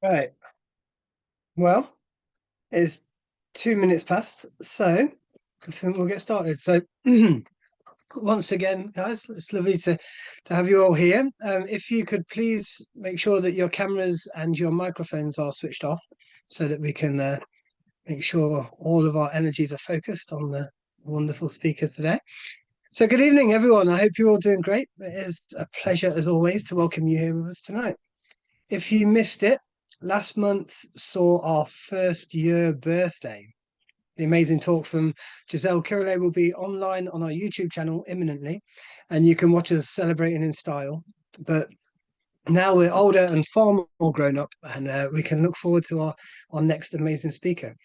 Right. Well, it's 2 minutes past, so I think we'll get started. So, once again, guys, it's lovely to have you all here. If you could please make sure that your cameras and your microphones are switched off, so that we can make sure all of our energies are focused on the wonderful speakers today. So, good evening, everyone. I hope you're all doing great. It is a pleasure, as always, to welcome you here with us tonight. If you missed it, last month saw our first year birthday. The amazing talk from Giselle Kirle will be online on our YouTube channel imminently, and you can watch us celebrating in style. But now we're older and far more grown up, and we can look forward to our next amazing speaker.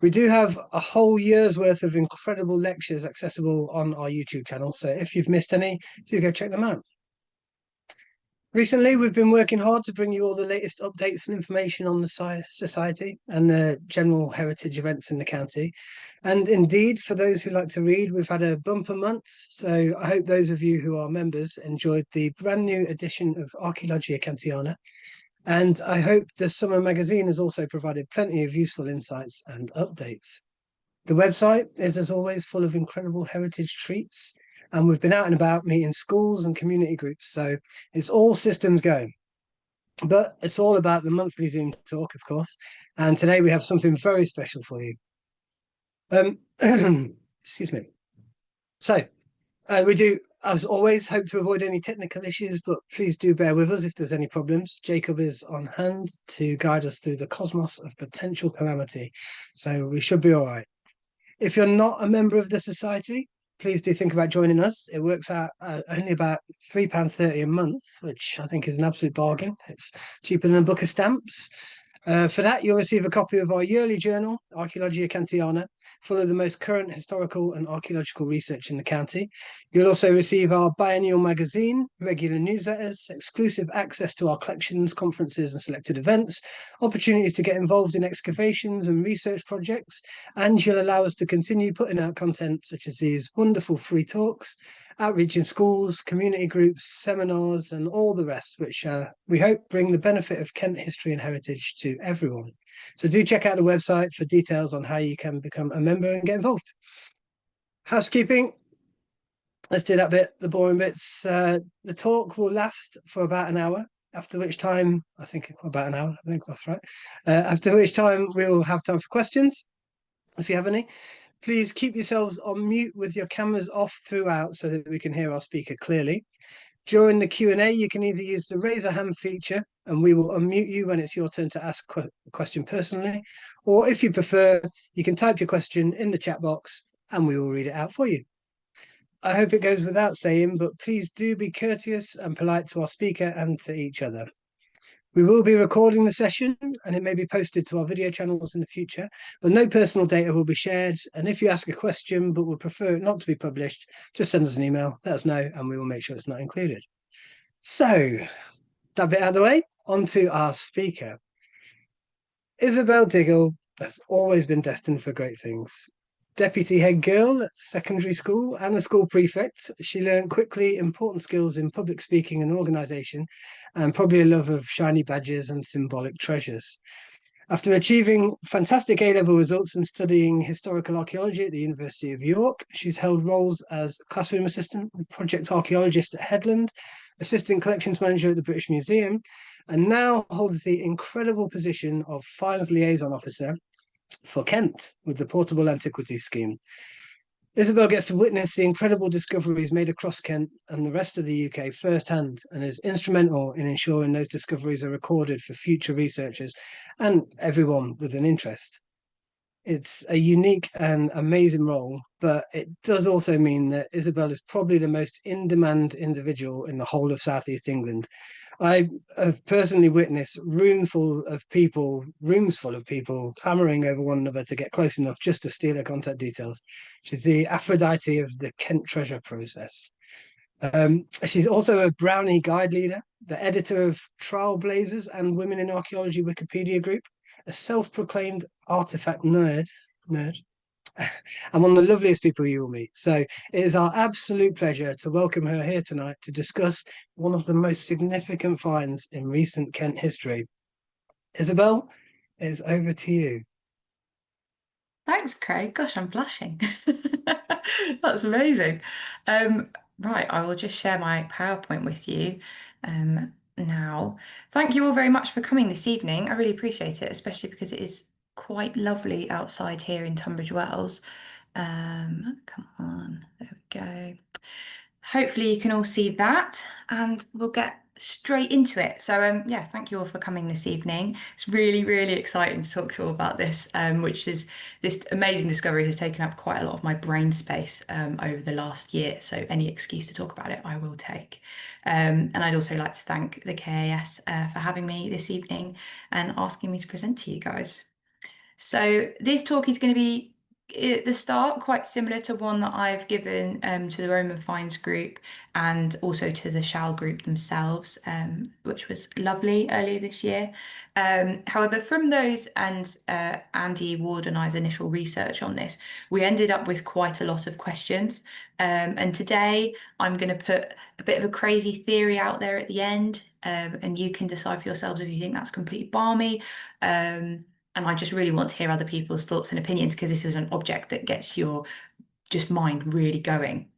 We do have a whole year's worth of incredible lectures accessible on our YouTube channel. So if you've missed any, do go check them out. Recently, we've been working hard to bring you all the latest updates and information on the society and the general heritage events in the county. And indeed, for those who like to read, we've had a bumper month. So I hope those of you who are members enjoyed the brand new edition of Archaeologia Cantiana. And I hope the summer magazine has also provided plenty of useful insights and updates. The website is, as always, full of incredible heritage treats. And we've been out and about meeting schools and community groups. So it's all systems going. But it's all about the monthly Zoom talk, of course. And today we have something very special for you. Excuse me. So we do, as always, hope to avoid any technical issues, but please do bear with us if there's any problems. Jacob is on hand to guide us through the cosmos of potential calamity. So we should be all right. If you're not a member of the society, please do think about joining us. It works out only about £3.30 a month, which I think is an absolute bargain. It's cheaper than a book of stamps. For that, you'll receive a copy of our yearly journal, Archaeologia Cantiana, full of the most current historical and archaeological research in the county. You'll also receive our biennial magazine, regular newsletters, exclusive access to our collections, conferences and selected events, opportunities to get involved in excavations and research projects, and you'll allow us to continue putting out content such as these wonderful free talks, outreach in schools, community groups, seminars, and all the rest, which we hope bring the benefit of Kent history and heritage to everyone. So do check out the website for details on how you can become a member and get involved. Housekeeping. Let's do that bit, the boring bits. The talk will last for about an hour, after which time, I think about an hour, I think that's right. After which time we'll have time for questions, if you have any. Please keep yourselves on mute with your cameras off throughout so that we can hear our speaker clearly. During the Q&A, you can either use the raise a hand feature and we will unmute you when it's your turn to ask a question personally. Or if you prefer, you can type your question in the chat box and we will read it out for you. I hope it goes without saying, but please do be courteous and polite to our speaker and to each other. We will be recording the session and it may be posted to our video channels in the future, but no personal data will be shared. And if you ask a question but would prefer it not to be published, just send us an email, let us know, and we will make sure it's not included. So, that bit out of the way, on to our speaker. Isabelle Diggle has always been destined for great things. Deputy head girl at secondary school and a school prefect, she learned quickly important skills in public speaking and organisation, and probably a love of shiny badges and symbolic treasures. After achieving fantastic A-level results and studying historical archaeology at the University of York, she's held roles as classroom assistant, project archaeologist at Headland, assistant collections manager at the British Museum, and now holds the incredible position of Finds Liaison Officer for Kent with the Portable Antiquities Scheme. Isabelle gets to witness the incredible discoveries made across Kent and the rest of the UK firsthand, and is instrumental in ensuring those discoveries are recorded for future researchers and everyone with an interest. It's a unique and amazing role, but it does also mean that Isabelle is probably the most in-demand individual in the whole of Southeast England. I have personally witnessed rooms full of people clamoring over one another to get close enough just to steal her contact details. She's the Aphrodite of the Kent treasure process. She's also a Brownie guide leader, the editor of Trailblazers and Women in Archaeology Wikipedia group, a self-proclaimed artifact nerd, and one of the loveliest people you will meet. So it is our absolute pleasure to welcome her here tonight to discuss one of the most significant finds in recent Kent history. Isabel, it's over to you. Thanks, Craig. Gosh, I'm blushing. That's amazing. Right, I will just share my PowerPoint with you now. Thank you all very much for coming this evening. I really appreciate it, especially because it is quite lovely outside here in Tunbridge Wells. Come on, there we go. Hopefully you can all see that and we'll get straight into it. So yeah, thank you all for coming this evening. It's really, really exciting to talk to you all about this, which is this amazing discovery has taken up quite a lot of my brain space over the last year. So any excuse to talk about it, I will take. And I'd also like to thank the KAS for having me this evening and asking me to present to you guys. So this talk is going to be at the start quite similar to one that I've given to the Roman Fines group and also to the Shall group themselves, which was lovely earlier this year. However, from those and Andy Ward and I's initial research on this, we ended up with quite a lot of questions. And today I'm going to put a bit of a crazy theory out there at the end, and you can decide for yourselves if you think that's completely balmy. And I just really want to hear other people's thoughts and opinions because this is an object that gets your just mind really going.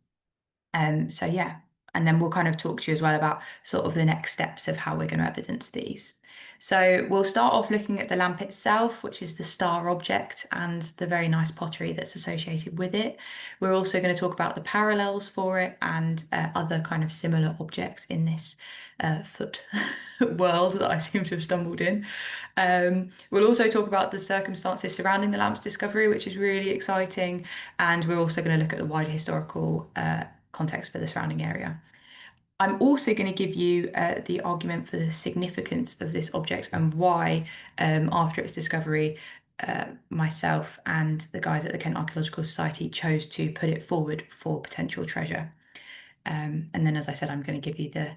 So yeah, and then we'll kind of talk to you as well about sort of the next steps of how we're going to evidence these. So we'll start off looking at the lamp itself, which is the star object and the very nice pottery that's associated with it. We're also going to talk about the parallels for it and other kind of similar objects in this foot world that I seem to have stumbled in. We'll also talk about the circumstances surrounding the lamp's discovery, which is really exciting. And we're also going to look at the wider historical context for the surrounding area. I'm also going to give you the argument for the significance of this object and why, after its discovery, myself and the guys at the Kent Archaeological Society chose to put it forward for potential treasure. And then, as I said, I'm going to give you the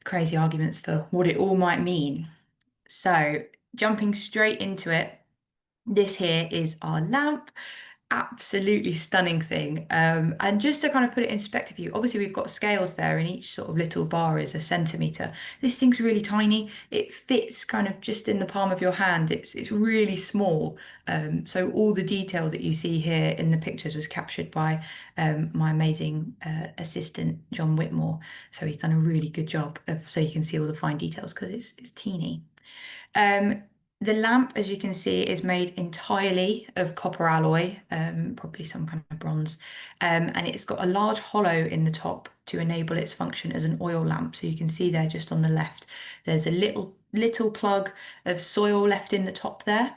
crazy arguments for what it all might mean. So, jumping straight into it, this here is our lamp. Absolutely stunning thing. And just to kind of put it in perspective for you, obviously we've got scales there and each sort of little bar is a centimetre. This thing's really tiny. It fits kind of just in the palm of your hand. It's really small. So all the detail that you see here in the pictures was captured by my amazing assistant, John Whitmore. So he's done a really good job of so you can see all the fine details because it's teeny. Um, the lamp, as you can see, is made entirely of copper alloy, probably some kind of bronze, and it's got a large hollow in the top to enable its function as an oil lamp. So you can see there just on the left, there's a little plug of soil left in the top there.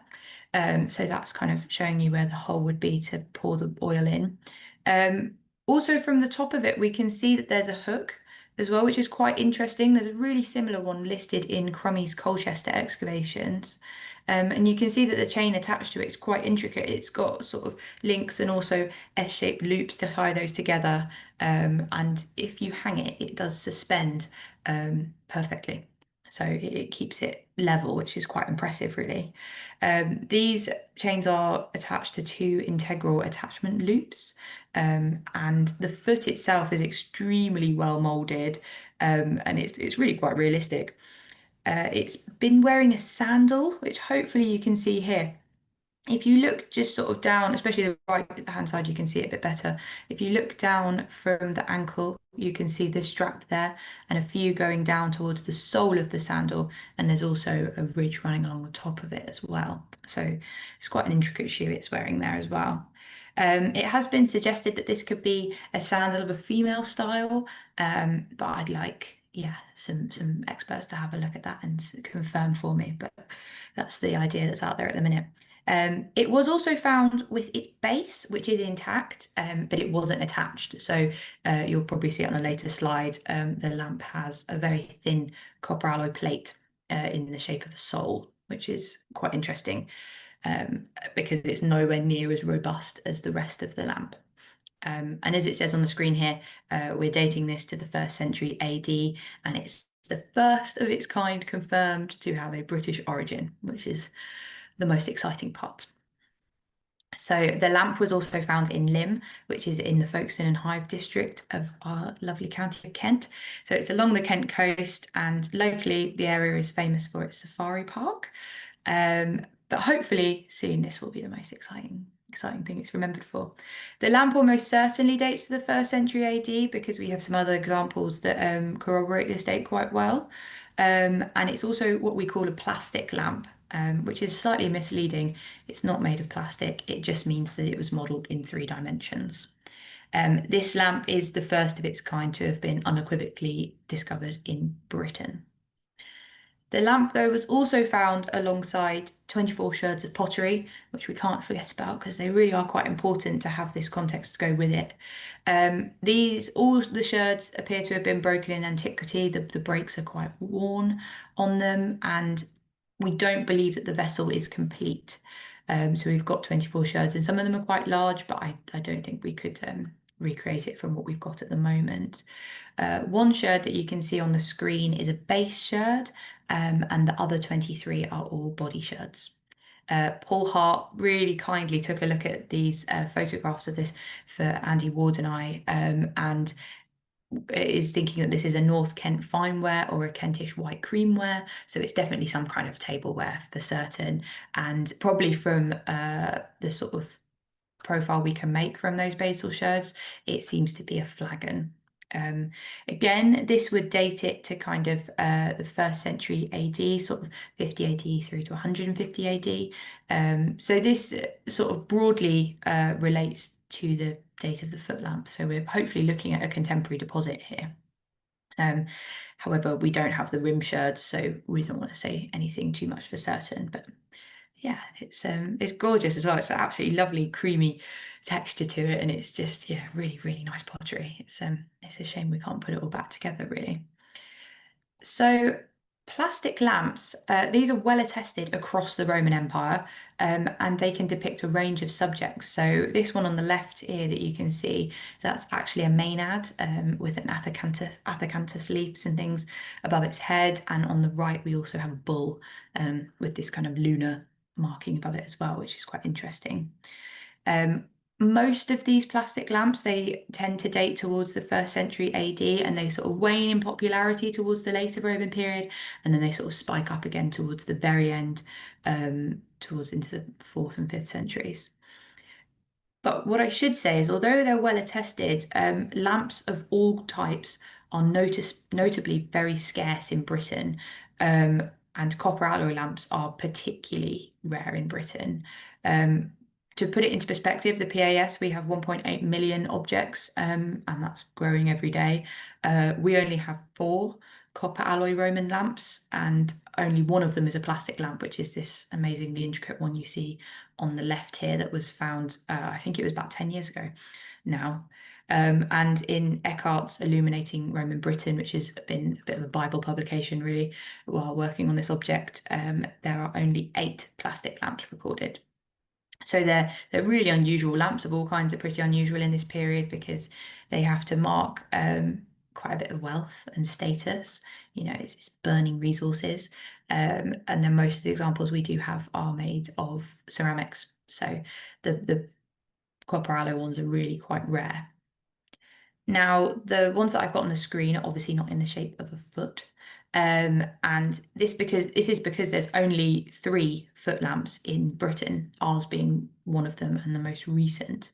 So that's kind of showing you where the hole would be to pour the oil in. Also from the top of it, we can see that there's a hook as well, which is quite interesting. There's a really similar one listed in Crummie's Colchester excavations. And you can see that the chain attached to it is quite intricate. It's got sort of links and also S-shaped loops to tie those together. And if you hang it, it does suspend perfectly. So it keeps it level, which is quite impressive, really. These chains are attached to two integral attachment loops, and the foot itself is extremely well molded, and it's really quite realistic. It's been wearing a sandal, which hopefully you can see here. If you look just sort of down, especially the right hand side, you can see it a bit better. If you look down from the ankle, you can see the strap there and a few going down towards the sole of the sandal. And there's also a ridge running along the top of it as well. So it's quite an intricate shoe it's wearing there as well. It has been suggested that this could be a sandal of a female style, but I'd like, yeah, some experts to have a look at that and confirm for me. But that's the idea that's out there at the minute. It was also found with its base, which is intact, but it wasn't attached. So you'll probably see it on a later slide. The lamp has a very thin copper alloy plate in the shape of a sole, which is quite interesting because it's nowhere near as robust as the rest of the lamp. And as it says on the screen here, we're dating this to the 1st century AD, and it's the first of its kind confirmed to have a British origin, which is the most exciting part. So the lamp was also found in Lympne, which is in the Folkestone and Hythe district of our lovely county of Kent. So it's along the Kent coast, and locally the area is famous for its safari park. But hopefully soon this will be the most exciting thing it's remembered for. The lamp almost certainly dates to the 1st century AD because we have some other examples that corroborate this date quite well. And it's also what we call a plastic lamp, which is slightly misleading. It's not made of plastic, it just means that it was modelled in 3 dimensions. This lamp is the first of its kind to have been unequivocally discovered in Britain. The lamp, though, was also found alongside 24 sherds of pottery, which we can't forget about because they really are quite important to have this context to go with it. All the sherds appear to have been broken in antiquity. The breaks are quite worn on them, and we don't believe that the vessel is complete. So we've got 24 sherds, and some of them are quite large, but I don't think we could recreate it from what we've got at the moment. One sherd that you can see on the screen is a base sherd, and the other 23 are all body sherds. Paul Hart really kindly took a look at these photographs of this for Andy Ward and I, and is thinking that this is a North Kent fineware or a Kentish white creamware. So it's definitely some kind of tableware for certain, and probably from the sort of profile we can make from those basal sherds, it seems to be a flagon. Again, this would date it to kind of the 1st century AD, sort of 50 AD through to 150 AD. So this sort of broadly relates to the date of the foot lamp. So we're hopefully looking at a contemporary deposit here. However, we don't have the rim sherds, so we don't want to say anything too much for certain, but yeah, it's gorgeous as well. It's an absolutely lovely creamy texture to it, and it's just, yeah, really, really nice pottery. It's a shame we can't put it all back together, really. So plastic lamps, these are well attested across the Roman Empire, and they can depict a range of subjects. So this one on the left here that you can see, that's actually a Maenad with an athacantha leaves and things above its head. And on the right, we also have a bull with this kind of lunar marking above it as well, which is quite interesting. Most of these plastic lamps, they tend to date towards the 1st century AD, and they sort of wane in popularity towards the later Roman period, and then they sort of spike up again towards the very end, towards into the 4th and 5th centuries. But what I should say is, although they're well attested, lamps of all types are notably very scarce in Britain, and copper alloy lamps are particularly rare in Britain. To put it into perspective, the PAS, we have 1.8 million objects, and that's growing every day. We only have 4 copper alloy Roman lamps, and only one of them is a plastic lamp, which is this amazingly intricate one you see on the left here that was found, I think it was about 10 years ago now. And in Eckhart's Illuminating Roman Britain, which has been a bit of a Bible publication really, while working on this object, there are only 8 plastic lamps recorded. So they're really unusual. Lamps of all kinds are pretty unusual in this period because they have to mark quite a bit of wealth and status. You know, it's burning resources. And then most of the examples we do have are made of ceramics. So the copper alloy ones are really quite rare. Now, the ones that I've got on the screen are obviously not in the shape of a foot. And this is because there's only 3 foot lamps in Britain, ours being one of them and the most recent.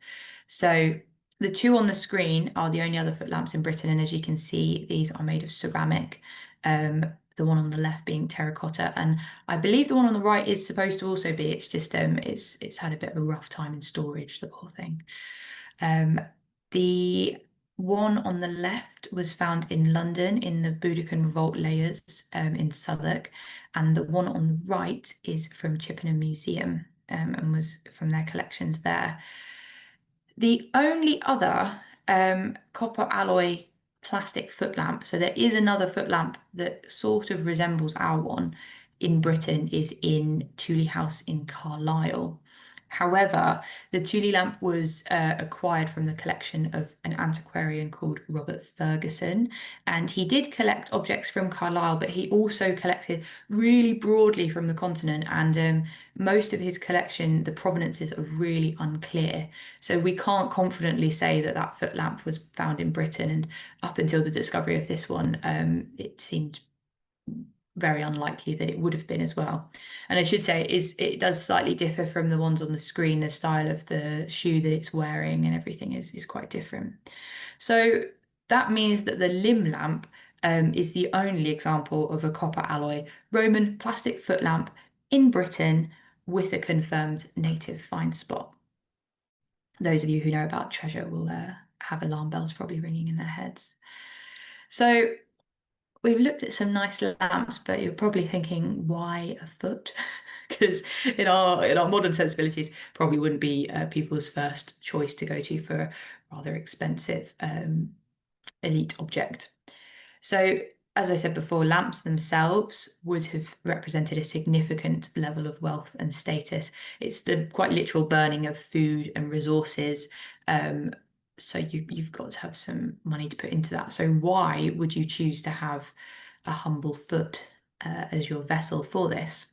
So the 2 on the screen are the only other foot lamps in Britain, and as you can see, these are made of ceramic. The one on the left being terracotta, and I believe the one on the right is supposed to also be. It's just it's had a bit of a rough time in storage, the poor thing. The one on the left was found in London in the Boudiccan Revolt layers in Southwark, and the one on the right is from Chippenham Museum and was from their collections there. The only other copper alloy plastic foot lamp, so there is another foot lamp that sort of resembles our one in Britain, is in Tooley House in Carlisle. However, the Tooley lamp was acquired from the collection of an antiquarian called Robert Ferguson, and he did collect objects from Carlisle, but he also collected really broadly from the continent, and most of his collection, the provenances are really unclear. So we can't confidently say that that foot lamp was found in Britain, and up until the discovery of this one, it seemed very unlikely that it would have been as well. And I should say it does slightly differ from the ones on the screen. The style of the shoe that it's wearing and everything is quite different. So that means that the limb lamp is the only example of a copper alloy Roman plastic foot lamp in Britain with a confirmed native find spot. Those of you who know about treasure will have alarm bells probably ringing in their heads. So we've looked at some nice lamps, but you're probably thinking, why a foot? Because in our modern sensibilities, probably wouldn't be people's first choice to go to for a rather expensive elite object. So, as I said before, lamps themselves would have represented a significant level of wealth and status. It's the quite literal burning of food and resources. So you've got to have some money to put into that. So why would you choose to have a humble foot as your vessel for this?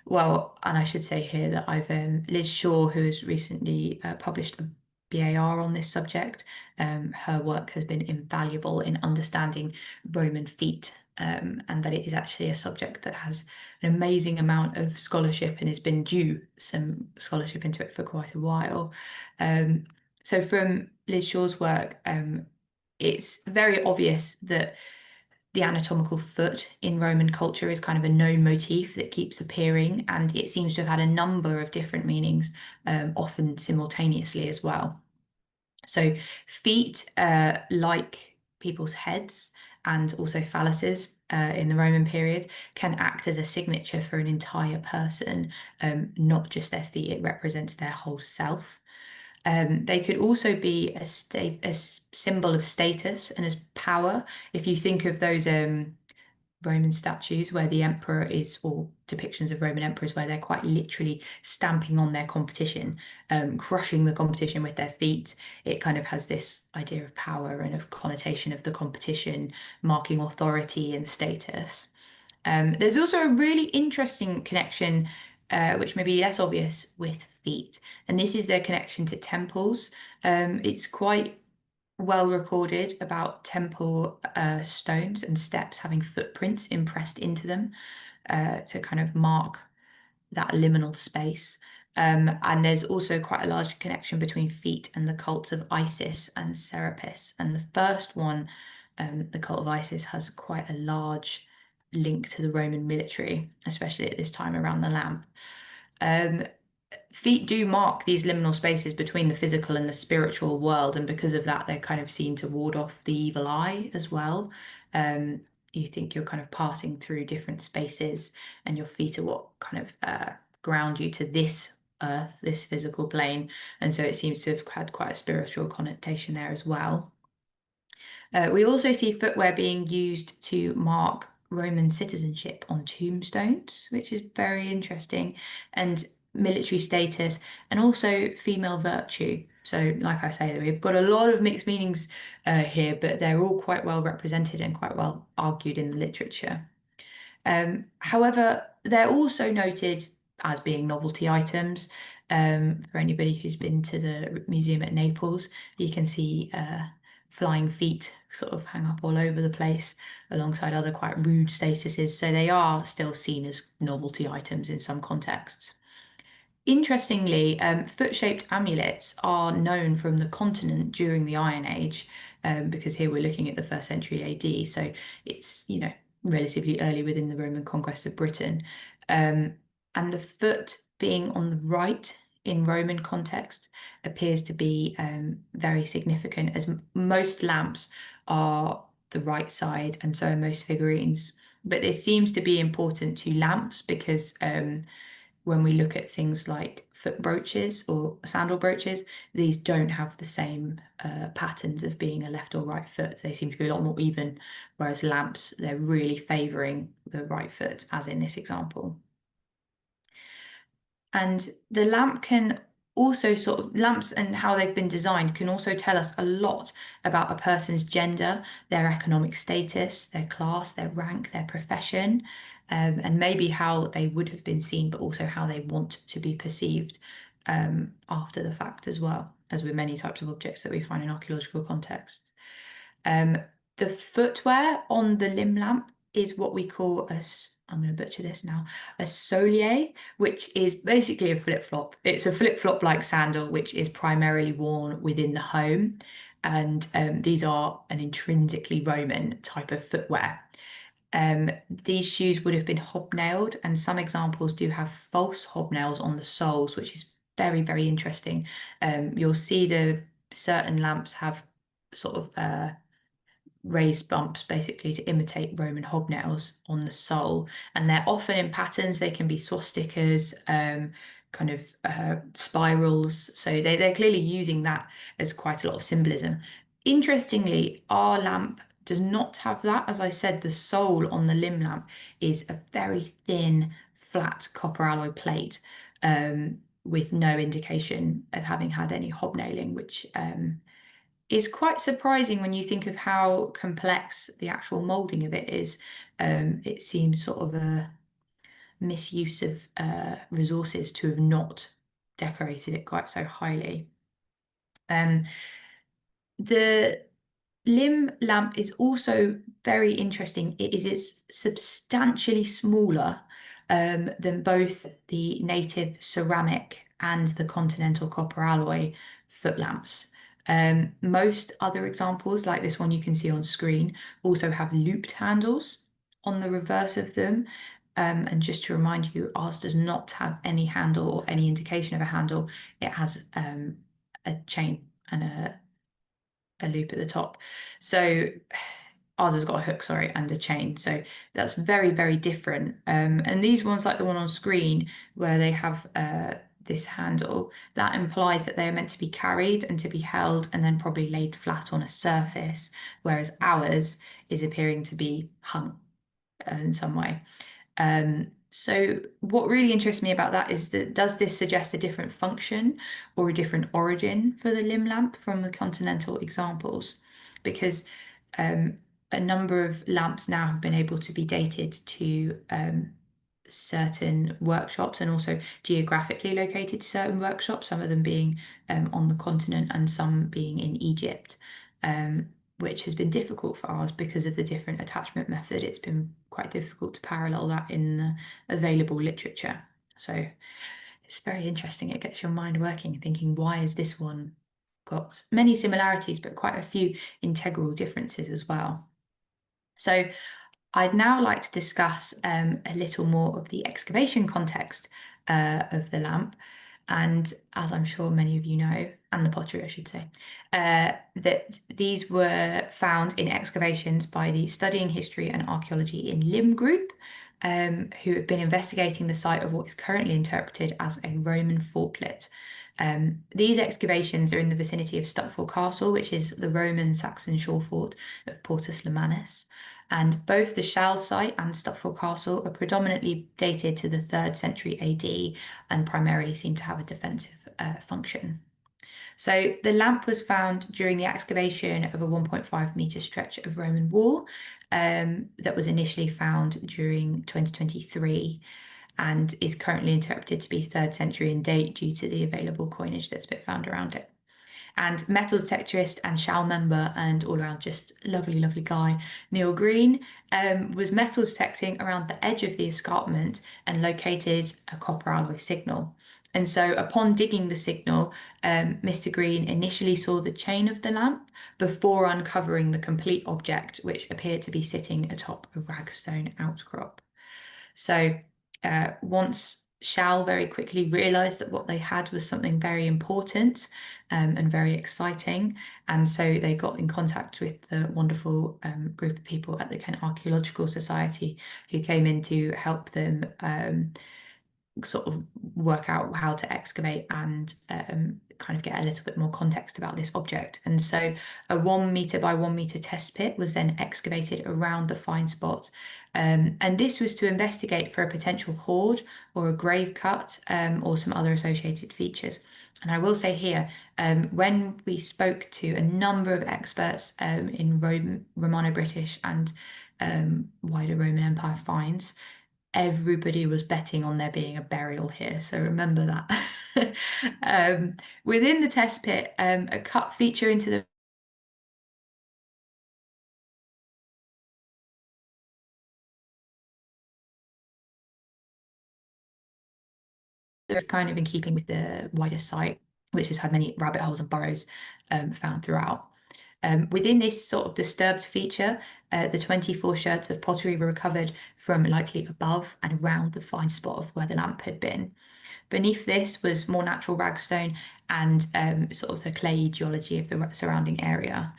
Well, and I should say here that I've Liz Shaw, who has recently published a BAR on this subject. Her work has been invaluable in understanding Roman feet, and that it is actually a subject that has an amazing amount of scholarship and has been due some scholarship into it for quite a while. So from Liz Shaw's work, it's very obvious that the anatomical foot in Roman culture is kind of a known motif that keeps appearing, and it seems to have had a number of different meanings, often simultaneously as well. So, feet, like people's heads and also phalluses in the Roman period, can act as a signature for an entire person, not just their feet. It represents their whole self. They could also be a symbol of status and as power. If you think of those Roman statues where the emperor is, or depictions of Roman emperors where they're quite literally stamping on their competition, crushing the competition with their feet, it kind of has this idea of power and of connotation of the competition, marking authority and status. There's also a really interesting connection, which may be less obvious with feet, and this is their connection to temples. It's quite well recorded about temple stones and steps having footprints impressed into them to kind of mark that liminal space. And there's also quite a large connection between feet and the cults of Isis and Serapis. And the first one, the cult of Isis, has quite a large link to the Roman military, especially at this time around the lamp. Um, Feet do mark these liminal spaces between the physical and the spiritual world, and because of that, they're kind of seen to ward off the evil eye as well. You think you're kind of passing through different spaces, and your feet are what kind of ground you to this earth, this physical plane, and so it seems to have had quite a spiritual connotation there as well. We also see footwear being used to mark Roman citizenship on tombstones, which is very interesting, and military status, and also female virtue. So, like I say, we've got a lot of mixed meanings here, but they're all quite well represented and quite well argued in the literature. However, they're also noted as being novelty items. For anybody who's been to the museum at Naples, you can see flying feet sort of hang up all over the place alongside other quite rude statuses. So they are still seen as novelty items in some contexts. Interestingly, foot-shaped amulets are known from the continent during the Iron Age, because here we're looking at the first century AD, so it's, relatively early within the Roman conquest of Britain. And the foot being on the right in Roman context appears to be very significant, as most lamps are the right side, and so are most figurines. But this seems to be important to lamps because when we look at things like foot brooches or sandal brooches, these don't have the same patterns of being a left or right foot. They seem to be a lot more even, whereas lamps, they're really favouring the right foot, as in this example. And the lamp can also lamps and how they've been designed can also tell us a lot about a person's gender, their economic status, their class, their rank, their profession, and maybe how they would have been seen, but also how they want to be perceived after the fact as well, as with many types of objects that we find in archaeological contexts. Um, the footwear on the limb lamp is what we call I'm going to butcher this now, a soulier, which is basically a flip-flop. It's a flip-flop like sandal, which is primarily worn within the home. And these are an intrinsically Roman type of footwear. These shoes would have been hobnailed, and some examples do have false hobnails on the soles, which is very, very interesting. You'll see the certain lamps have sort of raised bumps basically to imitate Roman hobnails on the sole, and they're often in patterns. They can be swastikas, kind of spirals. So they're clearly using that as quite a lot of symbolism. Interestingly, our lamp does not have that. As I said, the sole on the limb lamp is a very thin, flat copper alloy plate, with no indication of having had any hobnailing, which is quite surprising when you think of how complex the actual molding of it is. It seems sort of a misuse of resources to have not decorated it quite so highly. Um, the limb lamp is also very interesting. It's substantially smaller than both the native ceramic and the continental copper alloy foot lamps. Most other examples, like this one you can see on screen, also have looped handles on the reverse of them. And just to remind you, ours does not have any handle or any indication of a handle. It has a chain and a loop at the top. So ours has got a hook, sorry, and a chain. So that's very, very different. And these ones, like the one on screen, where they have this handle, that implies that they are meant to be carried and to be held and then probably laid flat on a surface, whereas ours is appearing to be hung in some way. So what really interests me about that is that does this suggest a different function or a different origin for the limb lamp from the continental examples? Because a number of lamps now have been able to be dated to certain workshops and also geographically located to certain workshops, some of them being on the continent and some being in Egypt. Which has been difficult for ours because of the different attachment method. It's been quite difficult to parallel that in the available literature. So it's very interesting. It gets your mind working and thinking, why has this one got many similarities, but quite a few integral differences as well? So I'd now like to discuss a little more of the excavation context of the lamp. And as I'm sure many of you know, and the pottery, I should say, that these were found in excavations by the Studying History and Archaeology in Limb group, who have been investigating the site of what is currently interpreted as a Roman fortlet. These excavations are in the vicinity of Stutford Castle, which is the Roman Saxon shore fort of Portus Lemanis. And both the Shall site and Stutford Castle are predominantly dated to the 3rd century AD and primarily seem to have a defensive function. So the lamp was found during the excavation of a 1.5 metre stretch of Roman wall that was initially found during 2023 and is currently interpreted to be 3rd century in date due to the available coinage that's been found around it. And metal detectorist and Shall member and all around just lovely, lovely guy, Neil Green, was metal detecting around the edge of the escarpment and located a copper alloy signal. And so upon digging the signal, Mr. Green initially saw the chain of the lamp before uncovering the complete object, which appeared to be sitting atop a ragstone outcrop. So once Shall very quickly realised that what they had was something very important and very exciting. And so they got in contact with the wonderful group of people at the Kent Archaeological Society who came in to help them sort of work out how to excavate and kind of get a little bit more context about this object. And so a 1 metre by 1 metre test pit was then excavated around the find spot. And this was to investigate for a potential hoard or a grave cut or some other associated features. And I will say here, when we spoke to a number of experts in Romano-British and wider Roman Empire finds, everybody was betting on there being a burial here. So remember that. Within the test pit, a cut feature into the It's kind of in keeping with the wider site, which has had many rabbit holes and burrows found throughout. Within this sort of disturbed feature, the 24 sherds of pottery were recovered from likely above and around the find spot of where the lamp had been. Beneath this was more natural ragstone and sort of the clayey geology of the surrounding area.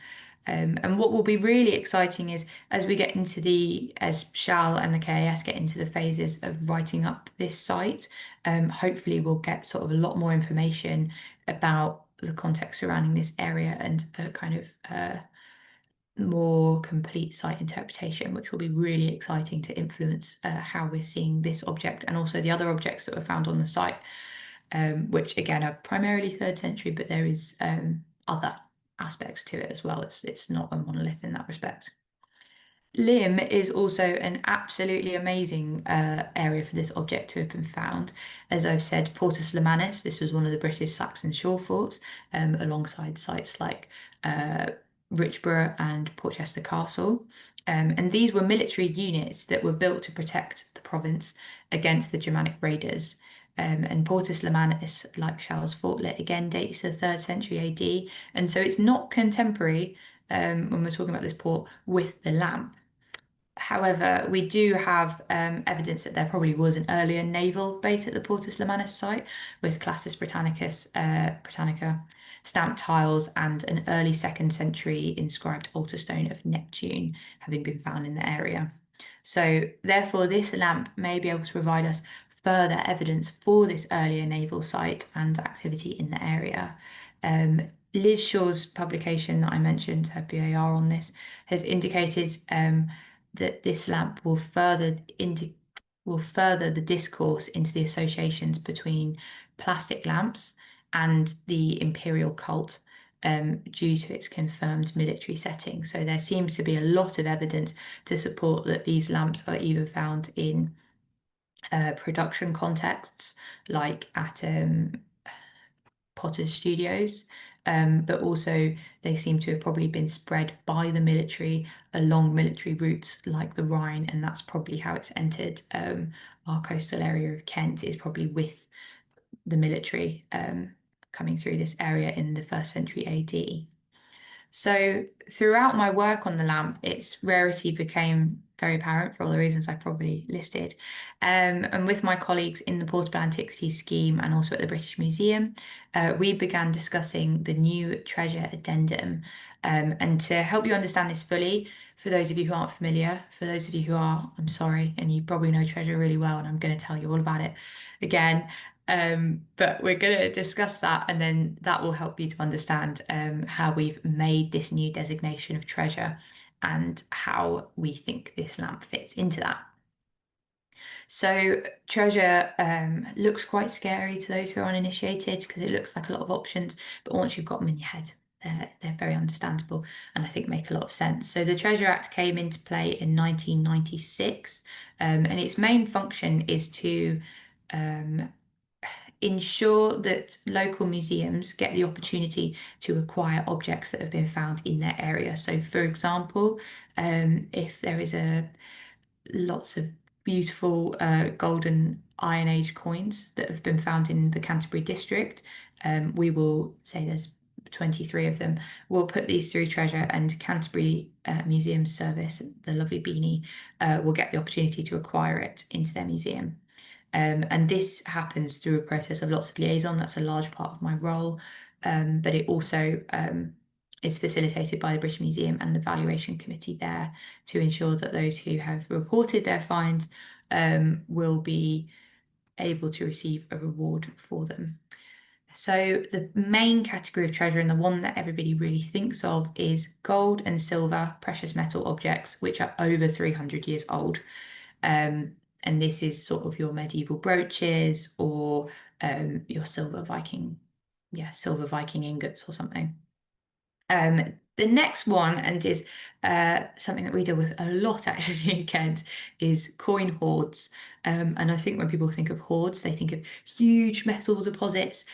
And what will be really exciting is as we get into as Shal and the KAS get into the phases of writing up this site, hopefully we'll get sort of a lot more information about the context surrounding this area and kind of more complete site interpretation, which will be really exciting to influence how we're seeing this object and also the other objects that were found on the site, which again are primarily 3rd century, but there is other aspects to it as well. It's not a monolith in that respect. Lympne is also an absolutely amazing area for this object to have been found. As I've said, Portus Lemanis, this was one of the British Saxon shore forts, alongside sites like Richborough and Portchester Castle. And these were military units that were built to protect the province against the Germanic raiders. And Portus Lemanis, like Charles Fortlet, again dates to the 3rd century AD. And so it's not contemporary when we're talking about this port with the lamp. However, we do have evidence that there probably was an earlier naval base at the Portus Lemanis site with Classis Britannica, stamped tiles, and an early 2nd century inscribed altar stone of Neptune having been found in the area. So, therefore, this lamp may be able to provide us further evidence for this earlier naval site and activity in the area. Liz Shaw's publication that I mentioned, her BAR on this, has indicated that this lamp will further the discourse into the associations between plastic lamps and the imperial cult due to its confirmed military setting. So there seems to be a lot of evidence to support that these lamps are either found in production contexts, like at Potter's Studios, but also they seem to have probably been spread by the military along military routes like the Rhine, and that's probably how it's entered our coastal area of Kent, is probably with the military coming through this area in the 1st century AD. So throughout my work on the lamp, its rarity became very apparent for all the reasons I probably listed. And with my colleagues in the Portable Antiquities scheme and also at the British Museum, we began discussing the new treasure addendum. And to help you understand this fully, for those of you who aren't familiar, for those of you who are, I'm sorry, and you probably know treasure really well, and I'm going to tell you all about it again. But we're going to discuss that, and then that will help you to understand how we've made this new designation of treasure and how we think this lamp fits into that. So treasure looks quite scary to those who are uninitiated because it looks like a lot of options, but once you've got them in your head, they're very understandable and I think make a lot of sense. So the Treasure Act came into play in 1996, and its main function is to ensure that local museums get the opportunity to acquire objects that have been found in their area. So, for example, if there is lots of beautiful golden Iron Age coins that have been found in the Canterbury district, we will say there's 23 of them. We'll put these through Treasure, and Canterbury Museum Service, the lovely Beanie, will get the opportunity to acquire it into their museum. And this happens through a process of lots of liaison. That's a large part of my role, but it also is facilitated by the British Museum and the valuation committee there to ensure that those who have reported their finds will be able to receive a reward for them. So the main category of treasure, and the one that everybody really thinks of, is gold and silver precious metal objects which are over 300 years old. And this is sort of your medieval brooches or your silver Viking ingots or something. The next one, and is something that we deal with a lot actually in Kent, is coin hoards. And I think when people think of hoards, they think of huge metal deposits,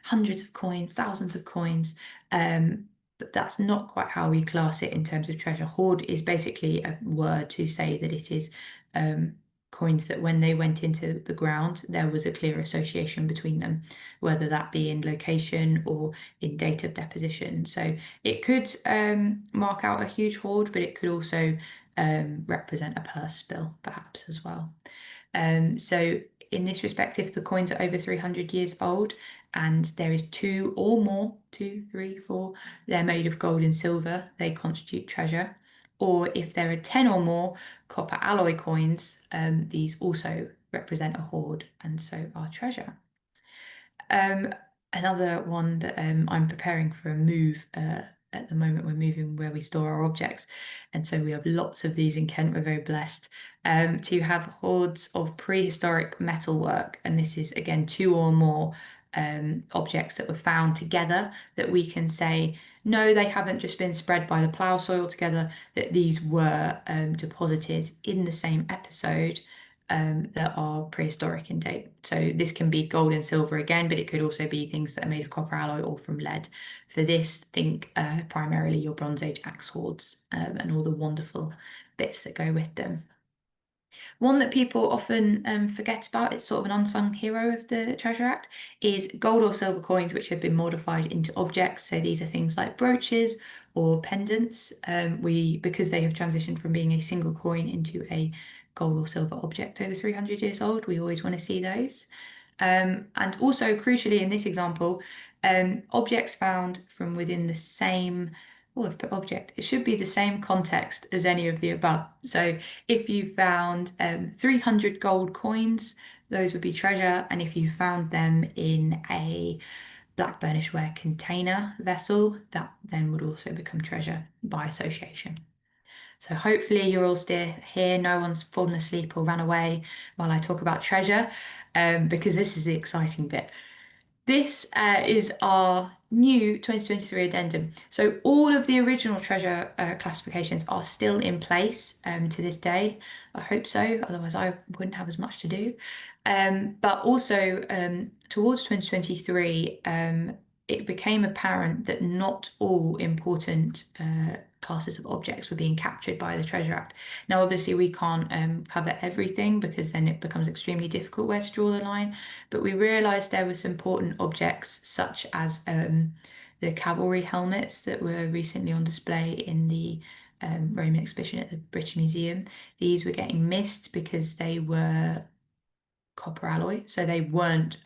hundreds of coins, thousands of coins. But that's not quite how we class it in terms of treasure. Hoard is basically a word to say that it is coins that when they went into the ground, there was a clear association between them, whether that be in location or in date of deposition. So it could mark out a huge hoard, but it could also represent a purse spill, perhaps, as well. So in this respect, if the coins are over 300 years old and there is two or more, two, three, four, they're made of gold and silver, they constitute treasure. Or if there are 10 or more copper alloy coins, these also represent a hoard and so are treasure. Um, Another one that I'm preparing for a move at the moment. We're moving where we store our objects, and so we have lots of these in Kent. We're very blessed to have hoards of prehistoric metalwork, and this is again two or more objects that were found together that we can say, no, they haven't just been spread by the plough soil together, that these were deposited in the same episode that are prehistoric in date. So this can be gold and silver again, but it could also be things that are made of copper alloy or from lead. For this, think primarily your Bronze Age axe hoards and all the wonderful bits that go with them. One that people often forget about, it's sort of an unsung hero of the Treasure Act, is gold or silver coins which have been modified into objects. So these are things like brooches or pendants. Because they have transitioned from being a single coin into a gold or silver object over 300 years old, we always want to see those. And also, crucially, in this example, objects found from within the same, oh, I've put object, it should be the same context as any of the above. So if you found 300 gold coins, those would be treasure. And if you found them in a black burnished ware container vessel, that then would also become treasure by association. So hopefully you're all still here. No one's fallen asleep or run away while I talk about treasure, because this is the exciting bit. This is our new 2023 addendum. So all of the original treasure classifications are still in place to this day. I hope so, otherwise I wouldn't have as much to do. But also towards 2023, it became apparent that not all important classes of objects were being captured by the Treasure Act. Now, obviously, we can't cover everything because then it becomes extremely difficult where to draw the line. But we realised there were some important objects such as the cavalry helmets that were recently on display in the Roman exhibition at the British Museum. These were getting missed because they were copper alloy, so they weren't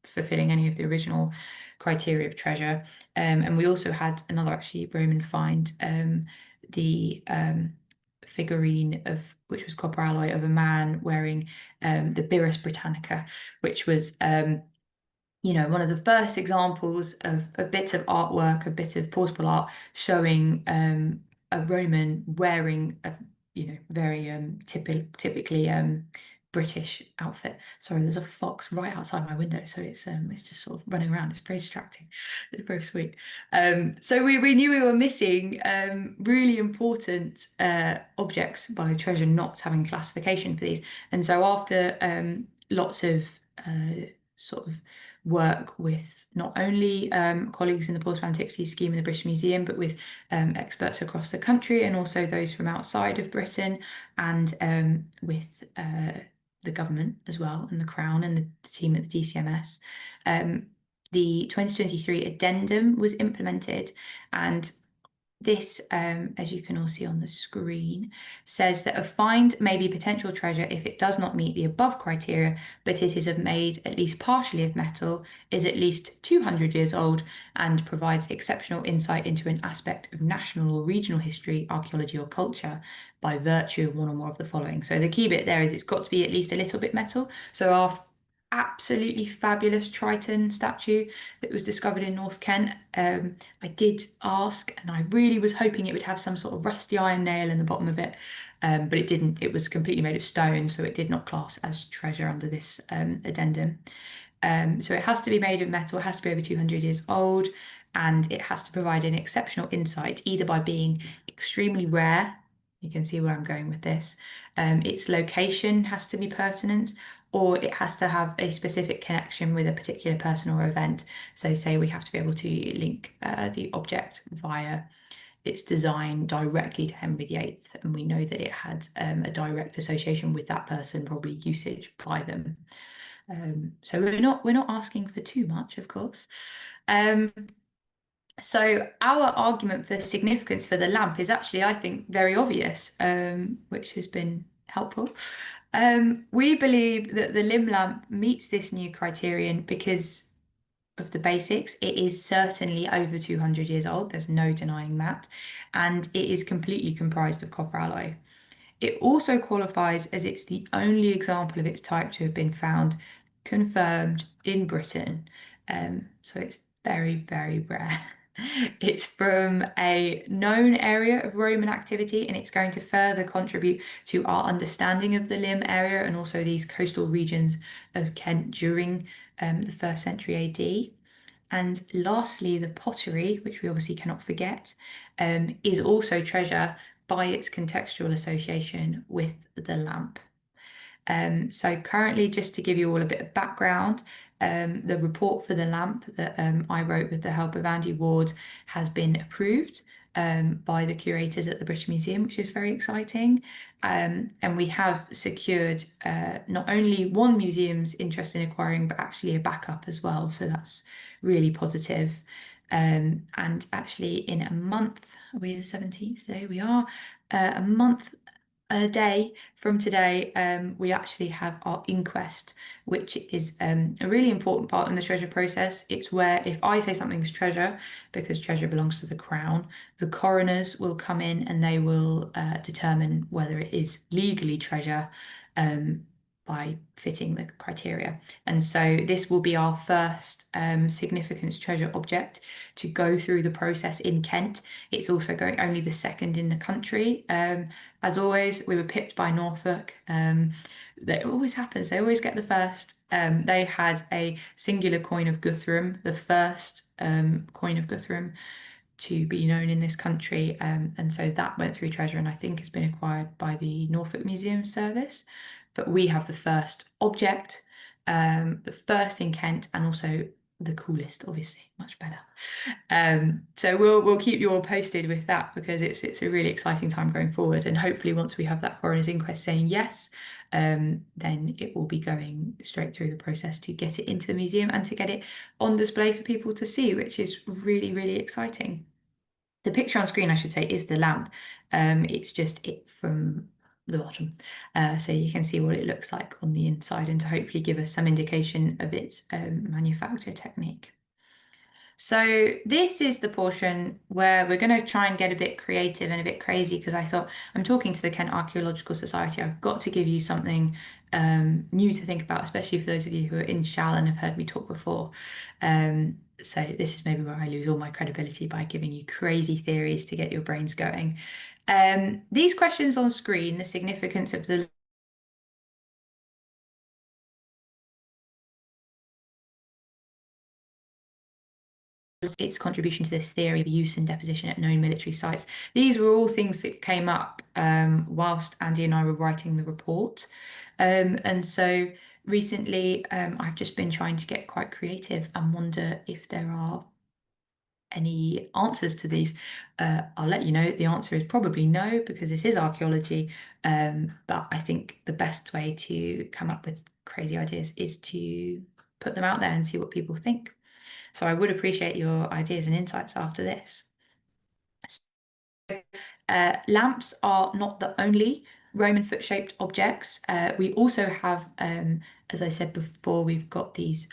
fulfilling any of the original criteria of treasure. And we also had another actually Roman find, the figurine of which was copper alloy of a man wearing the Birus Britannica, which was one of the first examples of a bit of artwork, a bit of portable art showing a Roman wearing a very typically British outfit. Sorry, there's a fox right outside my window, so it's just sort of running around. It's very distracting. It's very sweet. So we knew we were missing really important objects by treasure not having classification for these, and so after lots of sort of work with not only colleagues in the Portable Antiquities scheme in the British Museum, but with experts across the country and also those from outside of Britain, and with the government as well, and the Crown and the team at the DCMS. The 2023 addendum was implemented, and this, as you can all see on the screen, says that a find may be potential treasure if it does not meet the above criteria, but it is made at least partially of metal, is at least 200 years old, and provides exceptional insight into an aspect of national or regional history, archaeology, or culture by virtue of one or more of the following. So the key bit there is it's got to be at least a little bit metal. So our absolutely fabulous Triton statue that was discovered in North Kent. I did ask, and I really was hoping it would have some sort of rusty iron nail in the bottom of it, but it didn't. It was completely made of stone, so it did not class as treasure under this addendum. So it has to be made of metal, it has to be over 200 years old, and it has to provide an exceptional insight, either by being extremely rare. You can see where I'm going with this. Its location has to be pertinent, or it has to have a specific connection with a particular person or event. So say we have to be able to link the object via its design directly to Henry VIII, and we know that it had a direct association with that person, probably usage by them. So we're not asking for too much, of course. So our argument for significance for the lamp is actually, I think, very obvious, which has been helpful. We believe that the limb lamp meets this new criterion because of the basics. It is certainly over 200 years old, there's no denying that, and it is completely comprised of copper alloy. It also qualifies as it's the only example of its type to have been found confirmed in Britain. So it's very, very rare. It's from a known area of Roman activity, and it's going to further contribute to our understanding of the Limb area and also these coastal regions of Kent during the first century AD. And lastly, the pottery, which we obviously cannot forget, is also treasure by its contextual association with the lamp. So currently, just to give you all a bit of background, the report for the lamp that I wrote with the help of Andy Ward has been approved by the curators at the British Museum, which is very exciting. And we have secured not only one museum's interest in acquiring, but actually a backup as well. So that's really positive. And actually, in a month, are we the 17th day? We are a month and a day from today, we actually have our inquest, which is a really important part in the treasure process. It's where if I say something's treasure, because treasure belongs to the crown, the coroners will come in and they will determine whether it is legally treasure by fitting the criteria. And so this will be our first significance treasure object to go through the process in Kent. It's also going only the second in the country. As always, we were pipped by Norfolk. That always happens. They always get the first. They had a singular coin of Guthrum, the first coin of Guthrum to be known in this country. And so that went through treasure and I think has been acquired by the Norfolk Museum Service. But we have the first object, the first in Kent, and also the coolest, obviously, much better. So we'll keep you all posted with that because it's a really exciting time going forward. And hopefully once we have that coroner's inquest saying yes, then it will be going straight through the process to get it into the museum and to get it on display for people to see, which is really, really exciting. The picture on screen, I should say, is the lamp. It's just it from the bottom. So you can see what it looks like on the inside and to hopefully give us some indication of its manufacture technique. So this is the portion where we're going to try and get a bit creative and a bit crazy because I thought I'm talking to the Kent Archaeological Society. I've got to give you something new to think about, especially for those of you who are in Shall and have heard me talk before. So this is maybe where I lose all my credibility by giving you crazy theories to get your brains going. These questions on screen, the significance of the its contribution to this theory of use and deposition at known military sites. These were all things that came up whilst Andy and I were writing the report. And so recently I've just been trying to get quite creative and wonder if there are any answers to these. I'll let you know the answer is probably no because this is archaeology, but I think the best way to come up with crazy ideas is to put them out there and see what people think. So I would appreciate your ideas and insights after this. Lamps are not the only Roman foot-shaped objects. We also have, as I said before, we've got these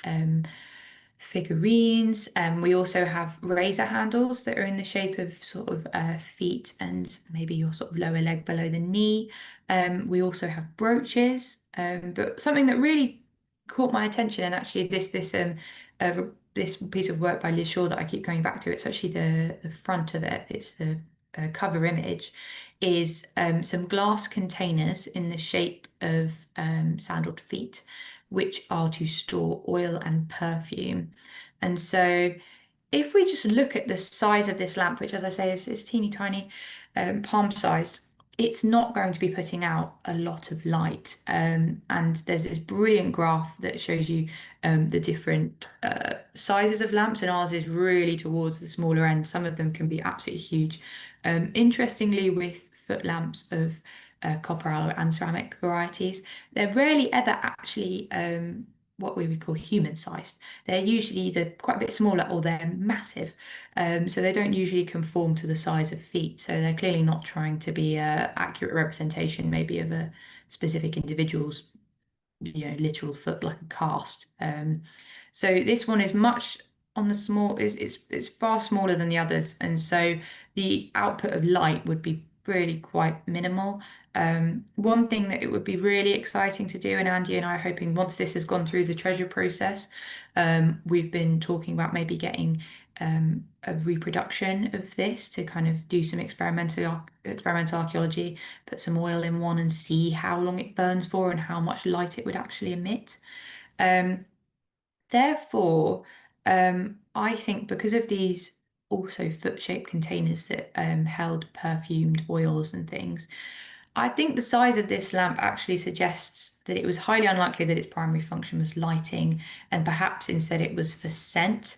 figurines. We also have razor handles that are in the shape of sort of feet and maybe your sort of lower leg below the knee. We also have brooches, but something that really caught my attention and actually this piece of work by Liz Shaw that I keep going back to, it's actually the front of it, it's the cover image, is some glass containers in the shape of sandaled feet, which are to store oil and perfume. And so if we just look at the size of this lamp, which as I say is teeny tiny, palm sized, it's not going to be putting out a lot of light. And there's this brilliant graph that shows you the different sizes of lamps, and ours is really towards the smaller end. Some of them can be absolutely huge. Interestingly, with foot lamps of copper, alloy, and ceramic varieties, they're rarely ever actually what we would call human sized. They're usually either quite a bit smaller or they're massive. So they don't usually conform to the size of feet. So they're clearly not trying to be a accurate representation, maybe of a specific individual's, literal foot, like a cast. So this one is much on the small, it's far smaller than the others, and so the output of light would be really quite minimal. One thing that it would be really exciting to do, and Andy and I are hoping once this has gone through the treasure process, we've been talking about maybe getting a reproduction of this to kind of do some experimental archaeology, put some oil in one and see how long it burns for and how much light it would actually emit. Um, Therefore, I think because of these also foot-shaped containers that held perfumed oils and things, I think the size of this lamp actually suggests that it was highly unlikely that its primary function was lighting, and perhaps instead it was for scent.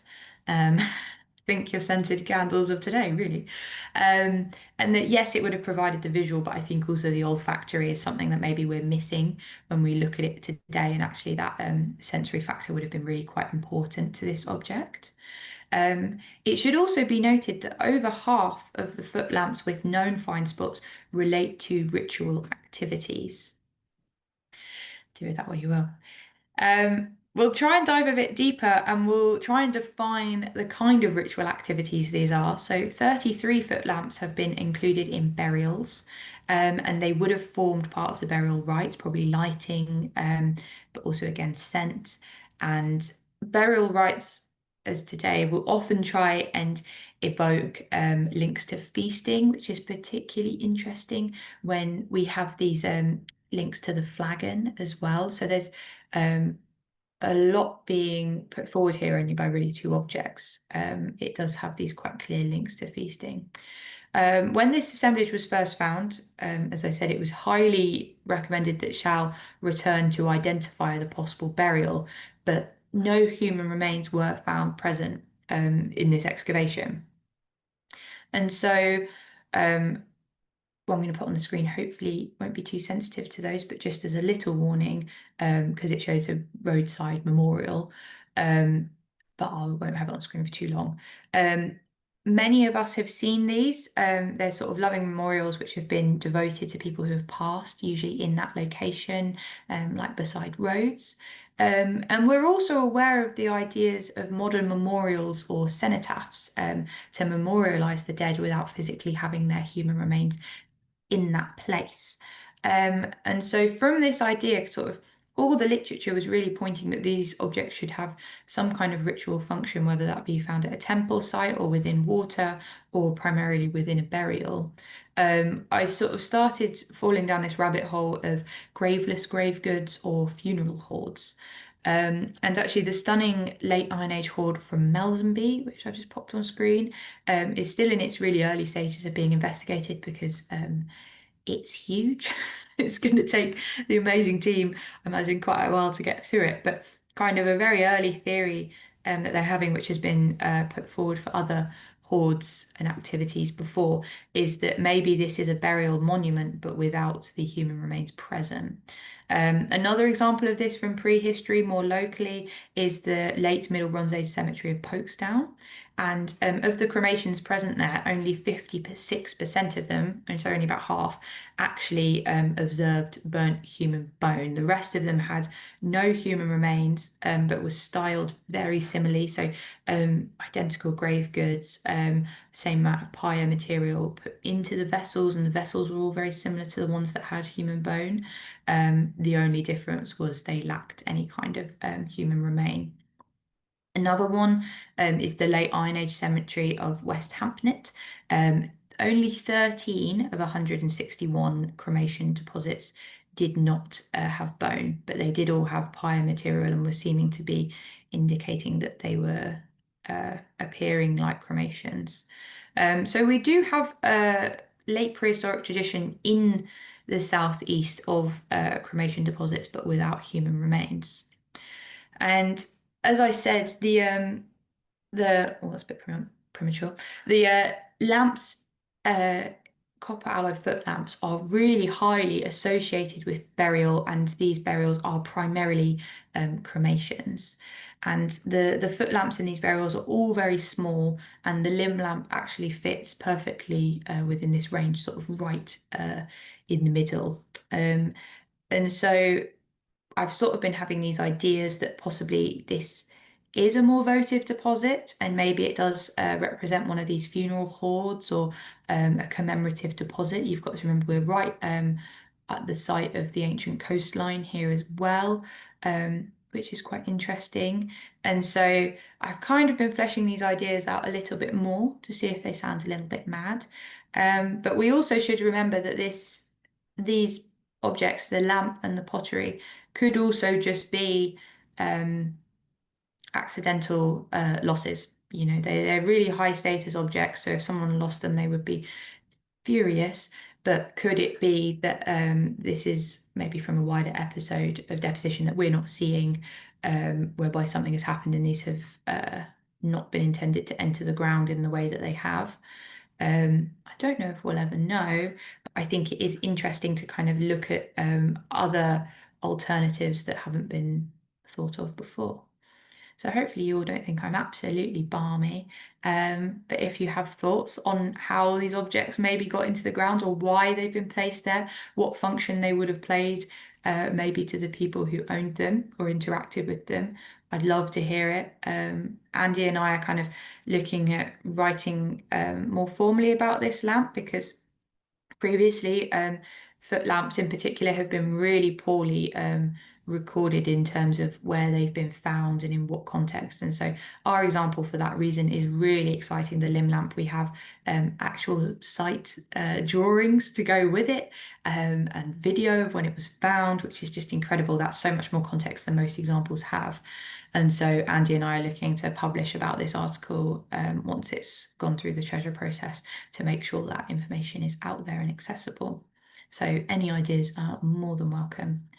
Think your scented candles of today, really. And that yes, it would have provided the visual, but I think also the olfactory is something that maybe we're missing when we look at it today. And actually, that sensory factor would have been really quite important to this object. It should also be noted that over half of the foot lamps with known find spots relate to ritual activities. Do it that way you will. We'll try and dive a bit deeper and we'll try and define the kind of ritual activities these are. So 33 foot lamps have been included in burials, and they would have formed part of the burial rites, probably lighting, but also again scent. And burial rites, as today, will often try and evoke links to feasting, which is particularly interesting when we have these links to the flagon as well. So there's um, a lot being put forward here only by really two objects. It does have these quite clear links to feasting. When this assemblage was first found, as I said, it was highly recommended that Shao return to identify the possible burial, but no human remains were found present in this excavation. And so what I'm going to put on the screen hopefully won't be too sensitive to those, but just as a little warning, because it shows a roadside memorial, um, but I won't have it on screen for too long. Many of us have seen these. They're sort of loving memorials which have been devoted to people who have passed, usually in that location, like beside roads. And we're also aware of the ideas of modern memorials or cenotaphs, to memorialize the dead without physically having their human remains in that place. And so from this idea, sort of all the literature was really pointing that these objects should have some kind of ritual function, whether that be found at a temple site or within water or primarily within a burial. I sort of started falling down this rabbit hole of graveless grave goods or funeral hoards. And actually, the stunning late Iron Age hoard from Melsonby, which I've just popped on screen, is still in its really early stages of being investigated because it's huge. It's going to take the amazing team, I imagine, quite a while to get through it. But kind of a very early theory that they're having, which has been put forward for other hoards and activities before, is that maybe this is a burial monument, but without the human remains present. Another example of this from prehistory, more locally, is the late Middle Bronze Age cemetery of Folkestone. And of the cremations present there, only 56% of them, and so only about half, actually observed burnt human bone. The rest of them had no human remains, but was styled very similarly. So identical grave goods, same amount of pyre material put into the vessels, and the vessels were all very similar to the ones that had human bone. The only difference was they lacked any kind of human remain. Another one is the late Iron Age cemetery of West Hampnet. Only 13 of 161 cremation deposits did not have bone, but they did all have pyre material and were seeming to be indicating that they were appearing like cremations. So we do have late prehistoric tradition in the southeast of cremation deposits, but without human remains. And as I said, that's a bit premature. The lamps, uh, copper alloyed foot lamps, are really highly associated with burial, and these burials are primarily cremations. And the foot lamps in these burials are all very small, and the limb lamp actually fits perfectly within this range, sort of right in the middle. And so I've sort of been having these ideas that possibly this is a more votive deposit, and maybe it does represent one of these funeral hoards or a commemorative deposit. You've got to remember we're right at the site of the ancient coastline here as well, which is quite interesting. And so I've kind of been fleshing these ideas out a little bit more to see if they sound a little bit mad. But we also should remember that these objects, the lamp and the pottery, could also just be accidental losses. You know, they're really high status objects, so if someone lost them, they would be furious. But could it be that this is maybe from a wider episode of deposition that we're not seeing, whereby something has happened and these have not been intended to enter the ground in the way that they have? I don't know if we'll ever know, but I think it is interesting to kind of look at other alternatives that haven't been thought of before. So hopefully you all don't think I'm absolutely balmy. But if you have thoughts on how these objects maybe got into the ground or why they've been placed there, what function they would have played, maybe to the people who owned them or interacted with them, I'd love to hear it. Andy and I are kind of looking at writing more formally about this lamp because previously, foot lamps in particular have been really poorly recorded in terms of where they've been found and in what context. And so our example for that reason is really exciting. The limb lamp, we have actual site drawings to go with it, and video of when it was found, which is just incredible. That's so much more context than most examples have. And so Andy and I are looking to publish about this article once it's gone through the treasure process to make sure that information is out there and accessible. So any ideas are more than welcome.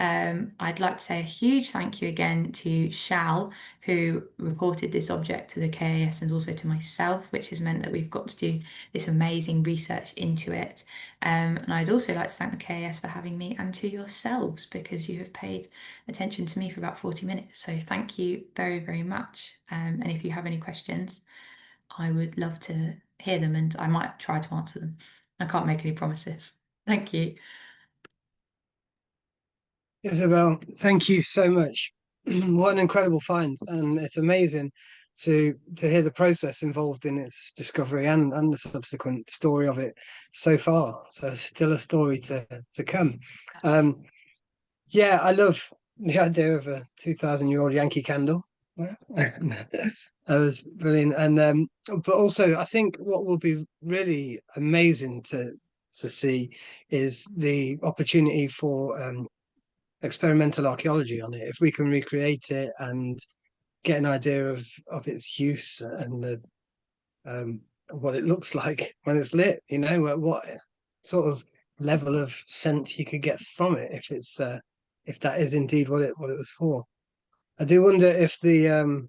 I'd like to say a huge thank you again to Shal, who reported this object to the KAS and also to myself, which has meant that we've got to do this amazing research into it. And I'd also like to thank the KAS for having me and to yourselves because you have paid attention to me for about 40 minutes. So thank you very, very much. And if you have any questions, I would love to hear them and I might try to answer them. I can't make any promises. Thank you. Isabel, thank you so much. What an incredible find, and it's amazing to hear the process involved in its discovery and the subsequent story of it so far. So still a story to come. Um, yeah, I love the idea of a 2,000-year-old Yankee candle. That was brilliant, and but also I think what will be really amazing to see is the opportunity for experimental archaeology on it. If we can recreate it and get an idea of its use and the what it looks like when it's lit, you know, what sort of level of scent you could get from it if that is indeed what it was for. I do wonder if the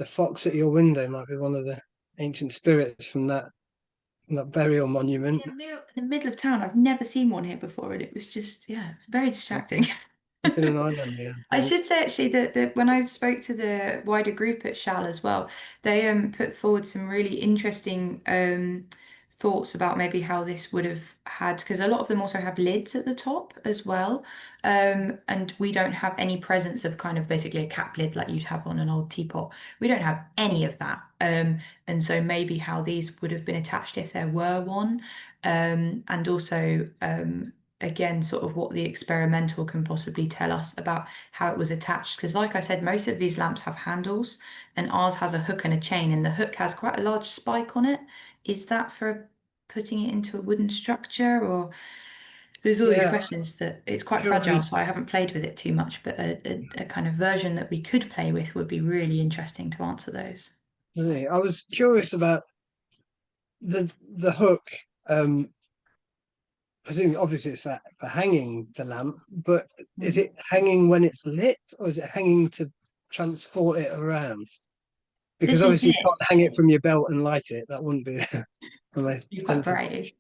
fox at your window might be one of the ancient spirits from that burial monument. In the middle of town, I've never seen one here before, and it was just, yeah, very distracting. Up in an island, yeah. I should say actually that when I spoke to the wider group at Shal as well, they put forward some really interesting thoughts about maybe how this would have had, because a lot of them also have lids at the top as well. And we don't have any presence of kind of basically a cap lid like you'd have on an old teapot. We don't have any of that. And so maybe how these would have been attached if there were one. And also again, sort of what the experimental can possibly tell us about how it was attached. Because, like I said, most of these lamps have handles, and ours has a hook and a chain, and the hook has quite a large spike on it. Is that for putting it into a wooden structure, or there's all these Yeah, questions that it's quite fragile, curious. so I haven't played with it too much, but a kind of version that we could play with would be really interesting to answer those. Really. I was curious about the hook. Um, presumably, obviously, it's for hanging the lamp, but is Mm. it hanging when it's lit, or is it hanging to transport it around? Because This is obviously, you it. can't hang it from your belt and light it. That wouldn't be the most You're quite sensible. brave.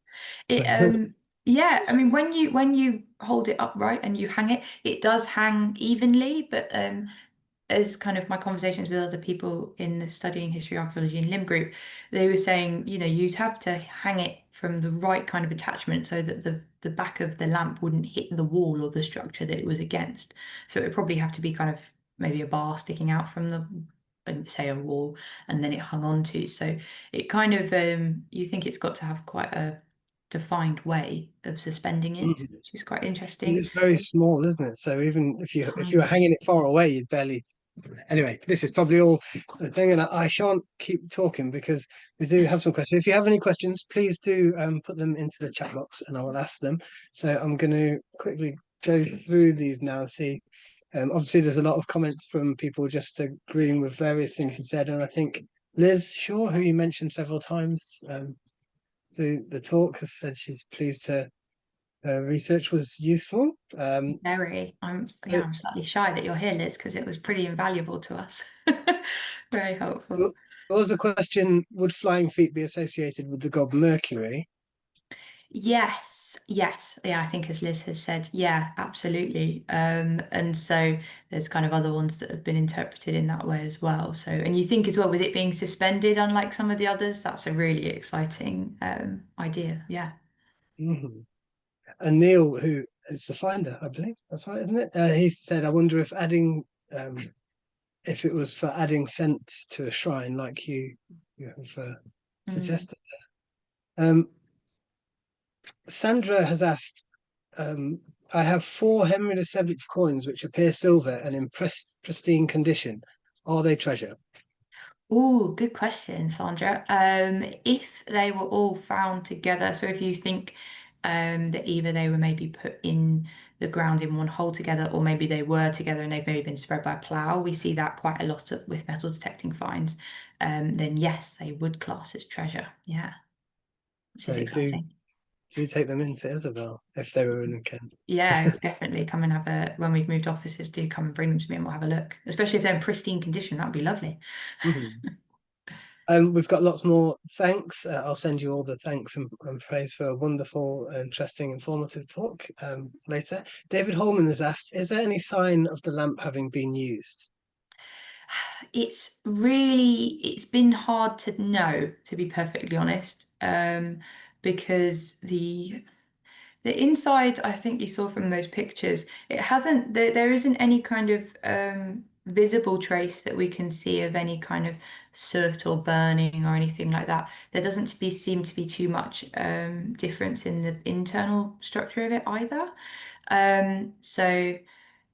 It yeah, I mean when you hold it upright and you hang it, it does hang evenly, but as kind of my conversations with other people in the studying history, archaeology, and limb group, they were saying, you'd have to hang it from the right kind of attachment so that the back of the lamp wouldn't hit the wall or the structure that it was against. So it would probably have to be kind of maybe a bar sticking out from the, say, a wall, and then it hung onto. So it kind of you think it's got to have quite a defined way of suspending it, Mhm. which is quite And interesting. it's very small, isn't it? So even It's if you were tiny. hanging it far away, you'd barely. Anyway, this is probably all a thing, and I shan't keep talking because we do have some questions. If you have any questions, please do put them into the chat box, and I will ask them. So I'm going to quickly go through these now and see. Obviously, there's a lot of comments from people just agreeing with various things you said, and I think Liz Shaw, who you mentioned several times through the talk, has said she's pleased her research was useful. Very. Uh, I'm slightly shy that you're here, Liz, because it was pretty invaluable to us. Very helpful. There was a question, would flying feet be associated with the god Mercury? Yes, yes. Yeah, I think as Liz has said, yeah, absolutely. And so there's kind of other ones that have been interpreted in that way as well. So, and you think as well, with it being suspended, unlike some of the others, that's a really exciting idea. Yeah. Mhm. And Neil, who is the finder, I believe that's right, isn't it? He said, I wonder if it was for adding scents to a shrine, like you have Mm. suggested. Um, Sandra has asked, I have four Henry VII coins which appear silver and in pristine condition. Are they treasure? Oh, good question, Sandra. If they were all found together, so if you think that either they were maybe put in the ground in one hole together, or maybe they were together and they've maybe been spread by a plough, we see that quite a lot with metal detecting finds. Then yes, they would class as treasure. Yeah, which is So exciting. do take them into Isabel if they were in Kent. Yeah, definitely come and have a, when we've moved offices, do come and bring them to me and we'll have a look. Especially if they're in pristine condition, that would be lovely. Mhm. We've got lots more thanks. I'll send you all the thanks and praise for a wonderful, interesting, informative talk later. David Holman has asked, is there any sign of the lamp having been used? It's been hard to know, to be perfectly honest, because the inside, I think you saw from those pictures, it hasn't, there isn't any kind of visible trace that we can see of any kind of soot or burning or anything like that. There doesn't seem to be too much difference in the internal structure of it either. So.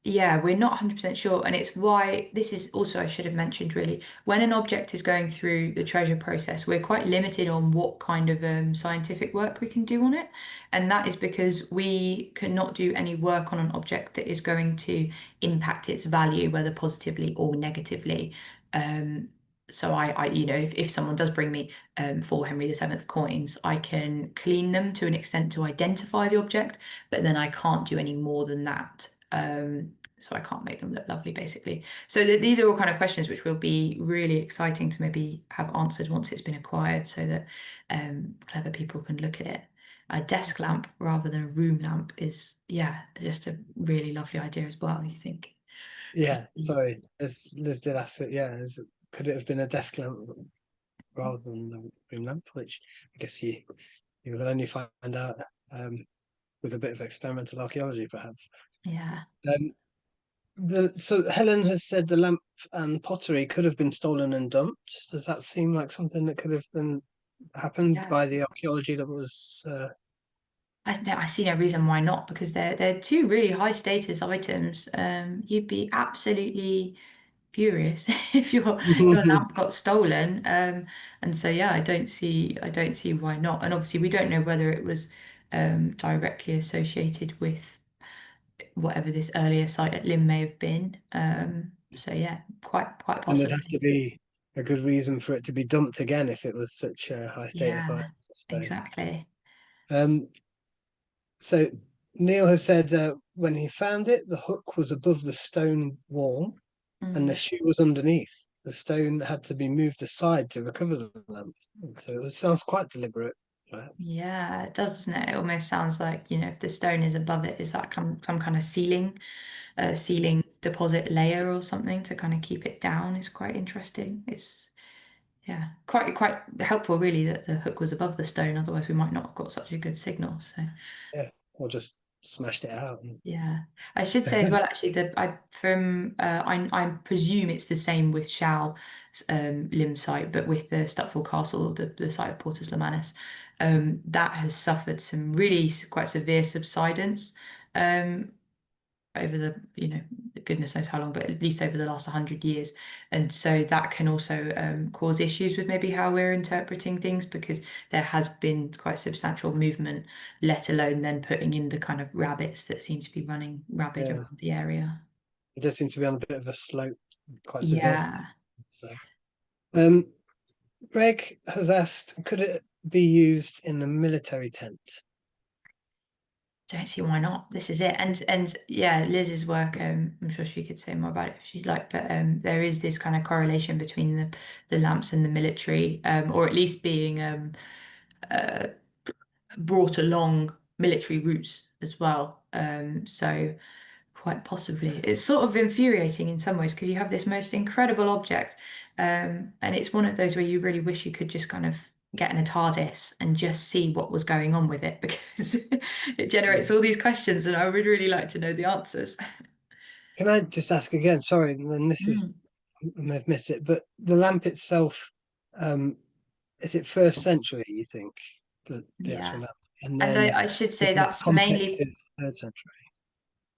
Yeah, we're not 100% sure. And it's why this is also, I should have mentioned really, when an object is going through the treasure process, we're quite limited on what kind of scientific work we can do on it. And that is because we cannot do any work on an object that is going to impact its value, whether positively or negatively. Um, so if someone does bring me four Henry VII coins, I can clean them to an extent to identify the object, but then I can't do any more than that. So I can't make them look lovely, basically. So these are all kind of questions which will be really exciting to maybe have answered once it's been acquired, so that clever people can look at it. A desk lamp rather than a room lamp is, yeah, just a really lovely idea as well. You think could Yeah, be, sorry. Liz did ask it. Yeah, could it have been a desk lamp rather than a room lamp? Which I guess you will only find out with a bit of experimental archaeology, perhaps. yeah, Um, so Helen has said the lamp and pottery could have been stolen and dumped. Does that seem like something that could have been happened yeah. by the archaeology that was? I see no reason why not, because they're two really high status items. You'd be absolutely furious if your lamp got stolen. And so yeah, I don't see why not. And obviously we don't know whether it was directly associated with whatever this earlier site at Lympne may have been. So yeah, quite And there'd have to possibly. be a good reason for it to be dumped again if it was such a high status item, Yeah, I suppose. exactly. Um, so Neil has said when he found it, the hook was above the stone wall and the Mm. shoe was underneath. The stone had to be moved aside to recover the lamp. So it sounds quite deliberate, perhaps. Yeah, it does, doesn't it? It almost sounds like, if the stone is above it, is that some kind of ceiling deposit layer or something to kind of keep it down is quite interesting. It's yeah, quite helpful really that the hook was above the stone, otherwise we might not have got such a good signal. So Yeah, or just smashed it out. yeah, I should say as well actually that I presume it's the same with Shal Lim site, but with the Stutful Castle, the site of Portus Lemanis, that has suffered some really quite severe subsidence um, over goodness knows how long, but at least over the last 100 years. And so that can also cause issues with maybe how we're interpreting things because there has been quite substantial movement, let alone then putting in the kind of rabbits that seem to be running rabid Yeah, around the area. it does seem to be on a bit of a slope, quite severe slope. Yeah, So, um, Greg has asked, could it be used in the military tent? don't see why not. This is it. And yeah, Liz's work, I'm sure she could say more about it if she'd like, but there is this kind of correlation between the lamps and the military, or at least being uh, brought along military routes as well. So quite possibly, it's sort of infuriating in some ways because you have this most incredible object, and it's one of those where you really wish you could just kind of get in a TARDIS and just see what was going on with it because it generates Yeah. all these questions, and I would really like to know the answers. Can I just ask again? Sorry, and this is, Mm. I may have missed it, but the lamp itself, um, is it first century, you think, the actual Yeah. lamp? And And then I should say the that's context mainly. is third century.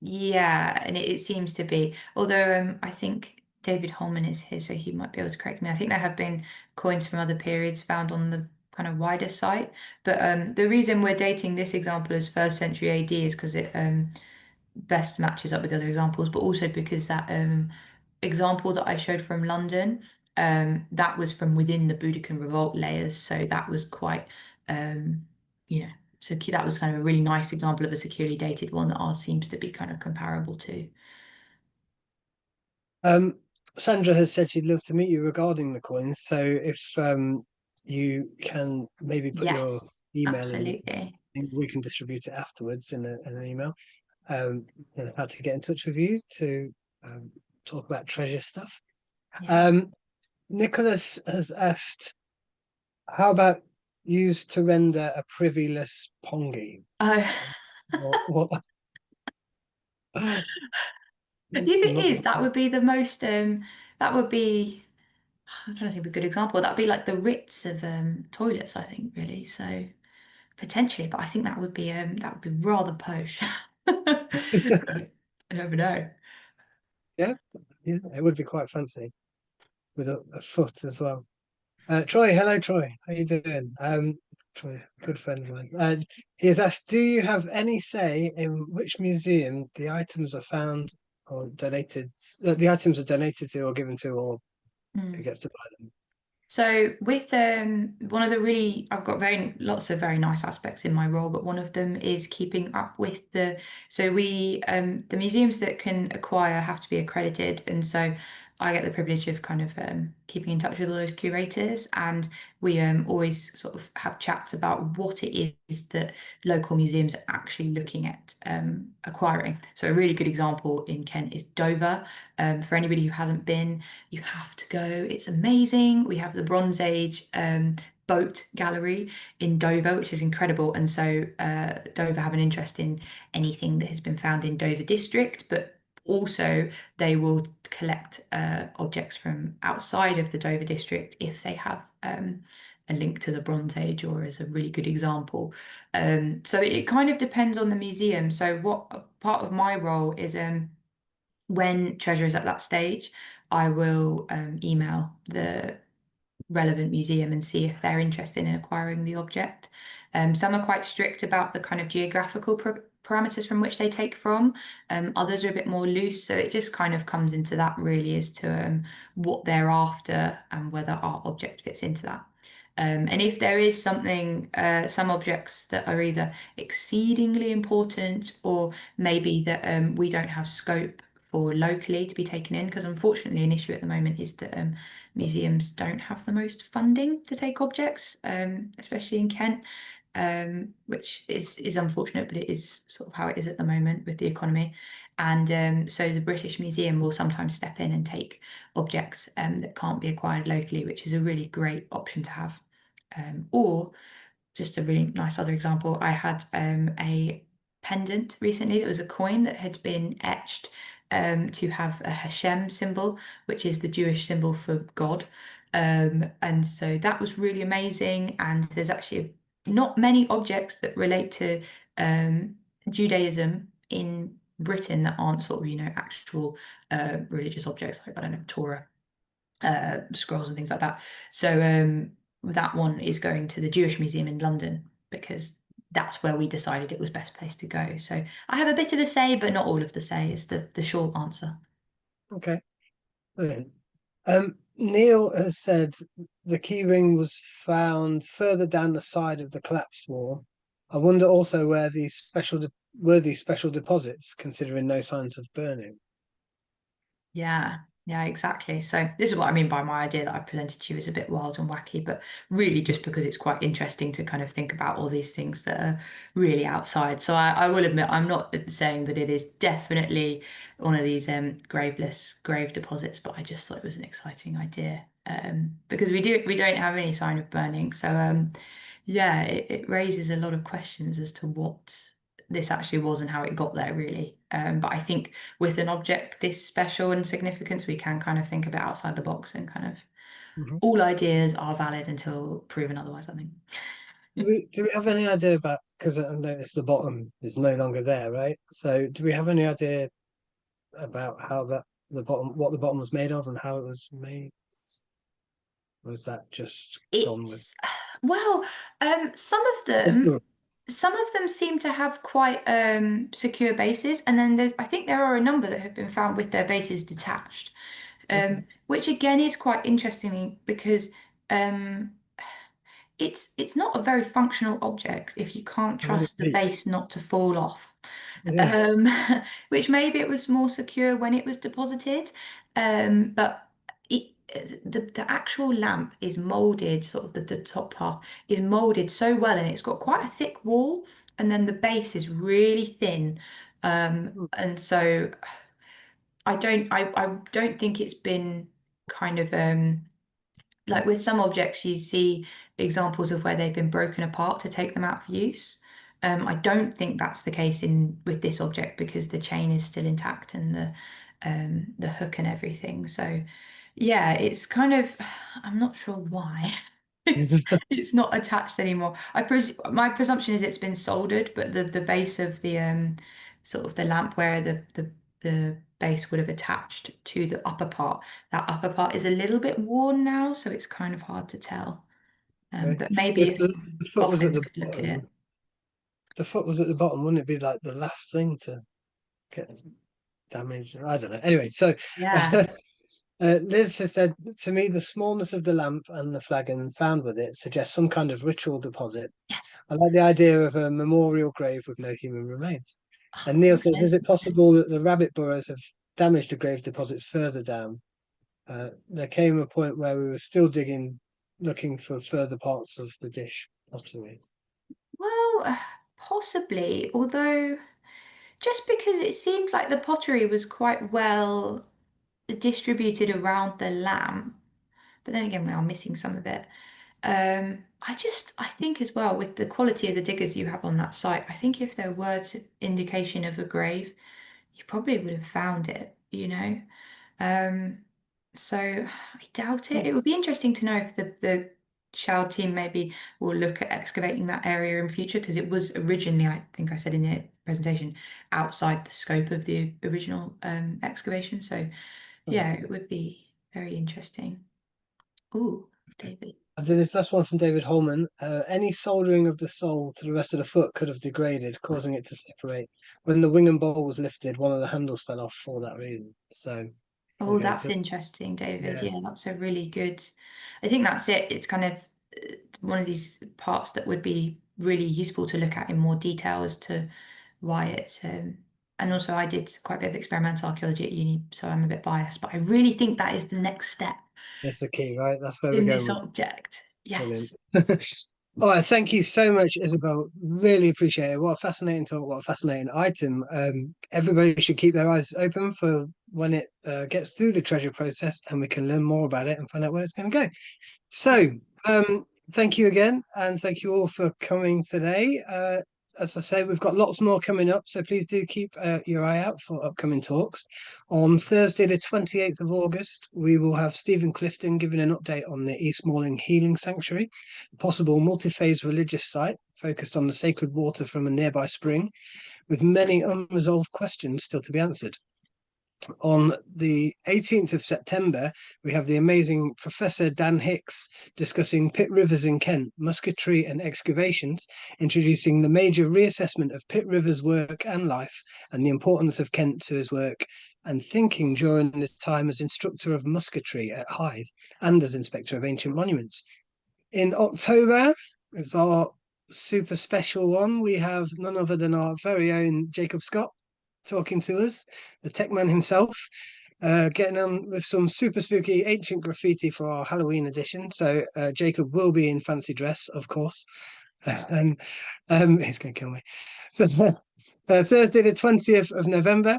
Yeah, and it seems to be. Although I think David Holman is here, so he might be able to correct me. I think there have been coins from other periods found on the kind of wider site. But the reason we're dating this example as first century AD is because it best matches up with the other examples, but also because that example that I showed from London, that was from within the Boudiccan revolt layers, so that was quite, um, you know, so that was kind of a really nice example of a securely dated one that ours seems to be kind of comparable to. Um, Sandra has said she'd love to meet you regarding the coins. So if you can maybe put your Yes, email in, absolutely. we can distribute it afterwards in an email. How to get in touch with you to talk about treasure stuff. Yeah. Um, Nicholas has asked, how about used to render a privyless pongy? Oh, What if it not is, that would be the most, that would be, I'm trying to think of a good example. That would be like the Ritz of toilets, I think, really. So. Potentially, but I think that would be rather posh. I never know. yeah, yeah, it would be quite fancy with a foot as well. Troy, hello Troy, how you doing? Troy, good friend of mine. He has asked, do you have any say in which museum the items are found or donated? The items are donated to or given to, or who Mm. gets to buy them? So with one of the really I've got very lots of very nice aspects in my role, but one of them is keeping up with the museums that can acquire have to be accredited, and so I get the privilege of kind of keeping in touch with all those curators, and we always sort of have chats about what it is that local museums are actually looking at acquiring. So a really good example in Kent is Dover. For anybody who hasn't been, you have to go. It's amazing. We have the Bronze Age boat gallery in Dover, which is incredible. And so Dover have an interest in anything that has been found in Dover district, but also they will collect objects from outside of the Dover district if they have a link to the Bronze Age or as a really good example. So it kind of depends on the museum. So what part of my role is when treasure is at that stage, I will email the relevant museum and see if they're interested in acquiring the object. Some are quite strict about the kind of geographical parameters from which they take from. Others are a bit more loose, so it just kind of comes into that really as to what they're after and whether our object fits into that. And if there is some objects that are either exceedingly important or maybe that we don't have scope for locally to be taken in, because unfortunately an issue at the moment is that museums don't have the most funding to take objects, especially in Kent, which is unfortunate, but it is sort of how it is at the moment with the economy. And so the British Museum will sometimes step in and take objects that can't be acquired locally, which is a really great option to have. Or just a really nice other example, I had a pendant recently that was a coin that had been etched to have a Hashem symbol, which is the Jewish symbol for God. And so that was really amazing. And there's actually not many objects that relate to Judaism in Britain that aren't sort of, actual religious objects, like, I don't know, Torah scrolls and things like that. So that one is going to the Jewish Museum in London because that's where we decided it was best place to go. So I have a bit of a say, but not all of the say is the short answer. Okay, brilliant. Neil has said the key ring was found further down the side of the collapsed wall. I wonder also where these were these special deposits, considering no signs of burning. Yeah, exactly. So this is what I mean by my idea that I presented to you is a bit wild and wacky, but really just because it's quite interesting to kind of think about all these things that are really outside. So I will admit I'm not saying that it is definitely one of these graveless grave deposits, but I just thought it was an exciting idea. Because we don't have any sign of burning. So yeah, it raises a lot of questions as to what this actually was and how it got there, really. But I think with an object this special and significance, we can kind of think a bit outside the box and kind of Mhm. all ideas are valid until proven otherwise, I think. Do we have any idea about, because I noticed the bottom is no longer there, right? So do we have any idea about how what the bottom was made of and how it was made? Was that just gone with? It's well, some of them seem to have quite secure bases, and then I think there are a number that have been found with their bases detached, Okay. which again is quite interesting because um, it's not a very functional object if you can't Really trust the deep. base not to fall off. Yeah. Um, which maybe it was more secure when it was deposited, but the actual lamp is molded, sort of the top half is molded so well, and it's got quite a thick wall, and then the base is really thin. And so I don't think it's been kind of like with some objects, you see examples of where they've been broken apart to take them out of use. I don't think that's the case in with this object because the chain is still intact and the hook and everything. So yeah, it's kind of I'm not sure why. It's not attached anymore. My presumption is it's been soldered, but the base of the sort of the lamp where the base would have attached to the upper part, that upper part is a little bit worn now, so it's kind of hard to tell. Okay. But maybe If if the foot was at boffins the could look at it. bottom, the foot was at the bottom, wouldn't it be like the last thing to get damaged? I don't know. Anyway, so Yeah. Liz has said to me the smallness of the lamp and the flagon found with it suggests some kind of ritual deposit. Yes. I like the idea of a memorial grave with no human remains. Oh, And Neil says, is goodness. it possible that the rabbit burrows have damaged the grave deposits further down? There came a point where we were still digging, looking for further parts of the dish pottery. Well, possibly, although just because it seemed like the pottery was quite well distributed around the lamp, but then again, we are missing some of it. I think as well with the quality of the diggers you have on that site, I think if there were indication of a grave, you probably would have found it, you know? Um, so I doubt it. Oh, It would be interesting to know if the child team maybe will look at excavating that area in future because it was originally, I think I said in the presentation, outside the scope of the original excavation. So oh. yeah, it would be very interesting. Oh, David. And then this last one from David Holman. Any soldering of the sole to the rest of the foot could have degraded, causing it to separate. When the wing and bowl was lifted, one of the handles fell off for that reason. So, Oh, okay, that's so interesting, David. yeah. Yeah, that's a really good. I think that's it. It's kind of one of these parts that would be really useful to look at in more detail as to why it's and also I did quite a bit of experimental archaeology at uni, so I'm a bit biased, but I really think that is the next step That's the key, right? That's where we're in going this with. object. Brilliant. Yes. All right, thank you so much, Isabel. Really appreciate it. What a fascinating talk, what a fascinating item. Everybody should keep their eyes open for when it gets through the treasure process and we can learn more about it and find out where it's going to go. Yeah. So, thank you again, and thank you all for coming today. As I say, we've got lots more coming up, so please do keep your eye out for upcoming talks. On Thursday, the 28th of August, we will have Stephen Clifton giving an update on the East Malling Healing Sanctuary, a possible multi-phase religious site focused on the sacred water from a nearby spring, with many unresolved questions still to be answered. On the 18th of September, we have the amazing Professor Dan Hicks discussing pit rivers in Kent, musketry and excavations, introducing the major reassessment of Pitt Rivers' work and life and the importance of Kent to his work and thinking during his time as instructor of musketry at Hythe and as inspector of ancient monuments. In October, it's our super special one. We have none other than our very own Jacob Scott talking to us, the tech man himself, getting on with some super spooky ancient graffiti for our Halloween edition. So Jacob will be in fancy dress, of course, and he's going to kill me. So, Thursday, the 20th of November,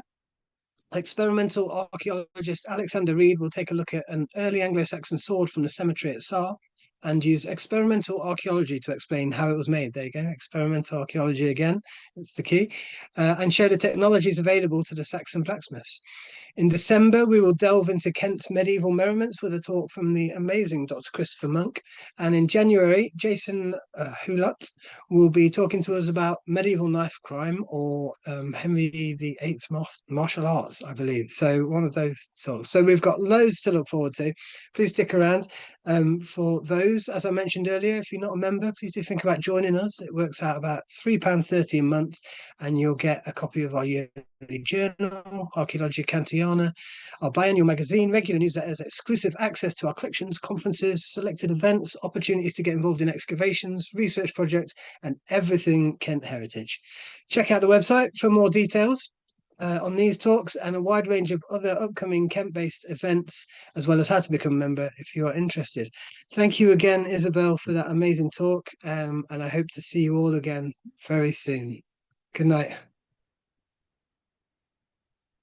experimental archaeologist Alexander Reed will take a look at an early Anglo-Saxon sword from the cemetery at Sarr and use experimental archaeology to explain how it was made. There you go, experimental archaeology again, it's the key, and show the technologies available to the Saxon blacksmiths. In December, we will delve into Kent's medieval merriments with a talk from the amazing Dr. Christopher Monk. And in January, Jason Hulat will be talking to us about medieval knife crime or Henry VIII's martial arts, I believe. So one of those talks. So we've got loads to look forward to. Please stick around for those. As I mentioned earlier, if you're not a member, please do think about joining us. It works out about £3.30 a month, and you'll get a copy of our yearly journal, Archaeology Cantiana, our biannual magazine, regular newsletters, exclusive access to our collections, conferences, selected events, opportunities to get involved in excavations, research projects, and everything Kent heritage. Check out the website for more details on these talks and a wide range of other upcoming Kent-based events, as well as how to become a member if you are interested. Thank you again, Isabel, for that amazing talk, and I hope to see you all again very soon. Good night.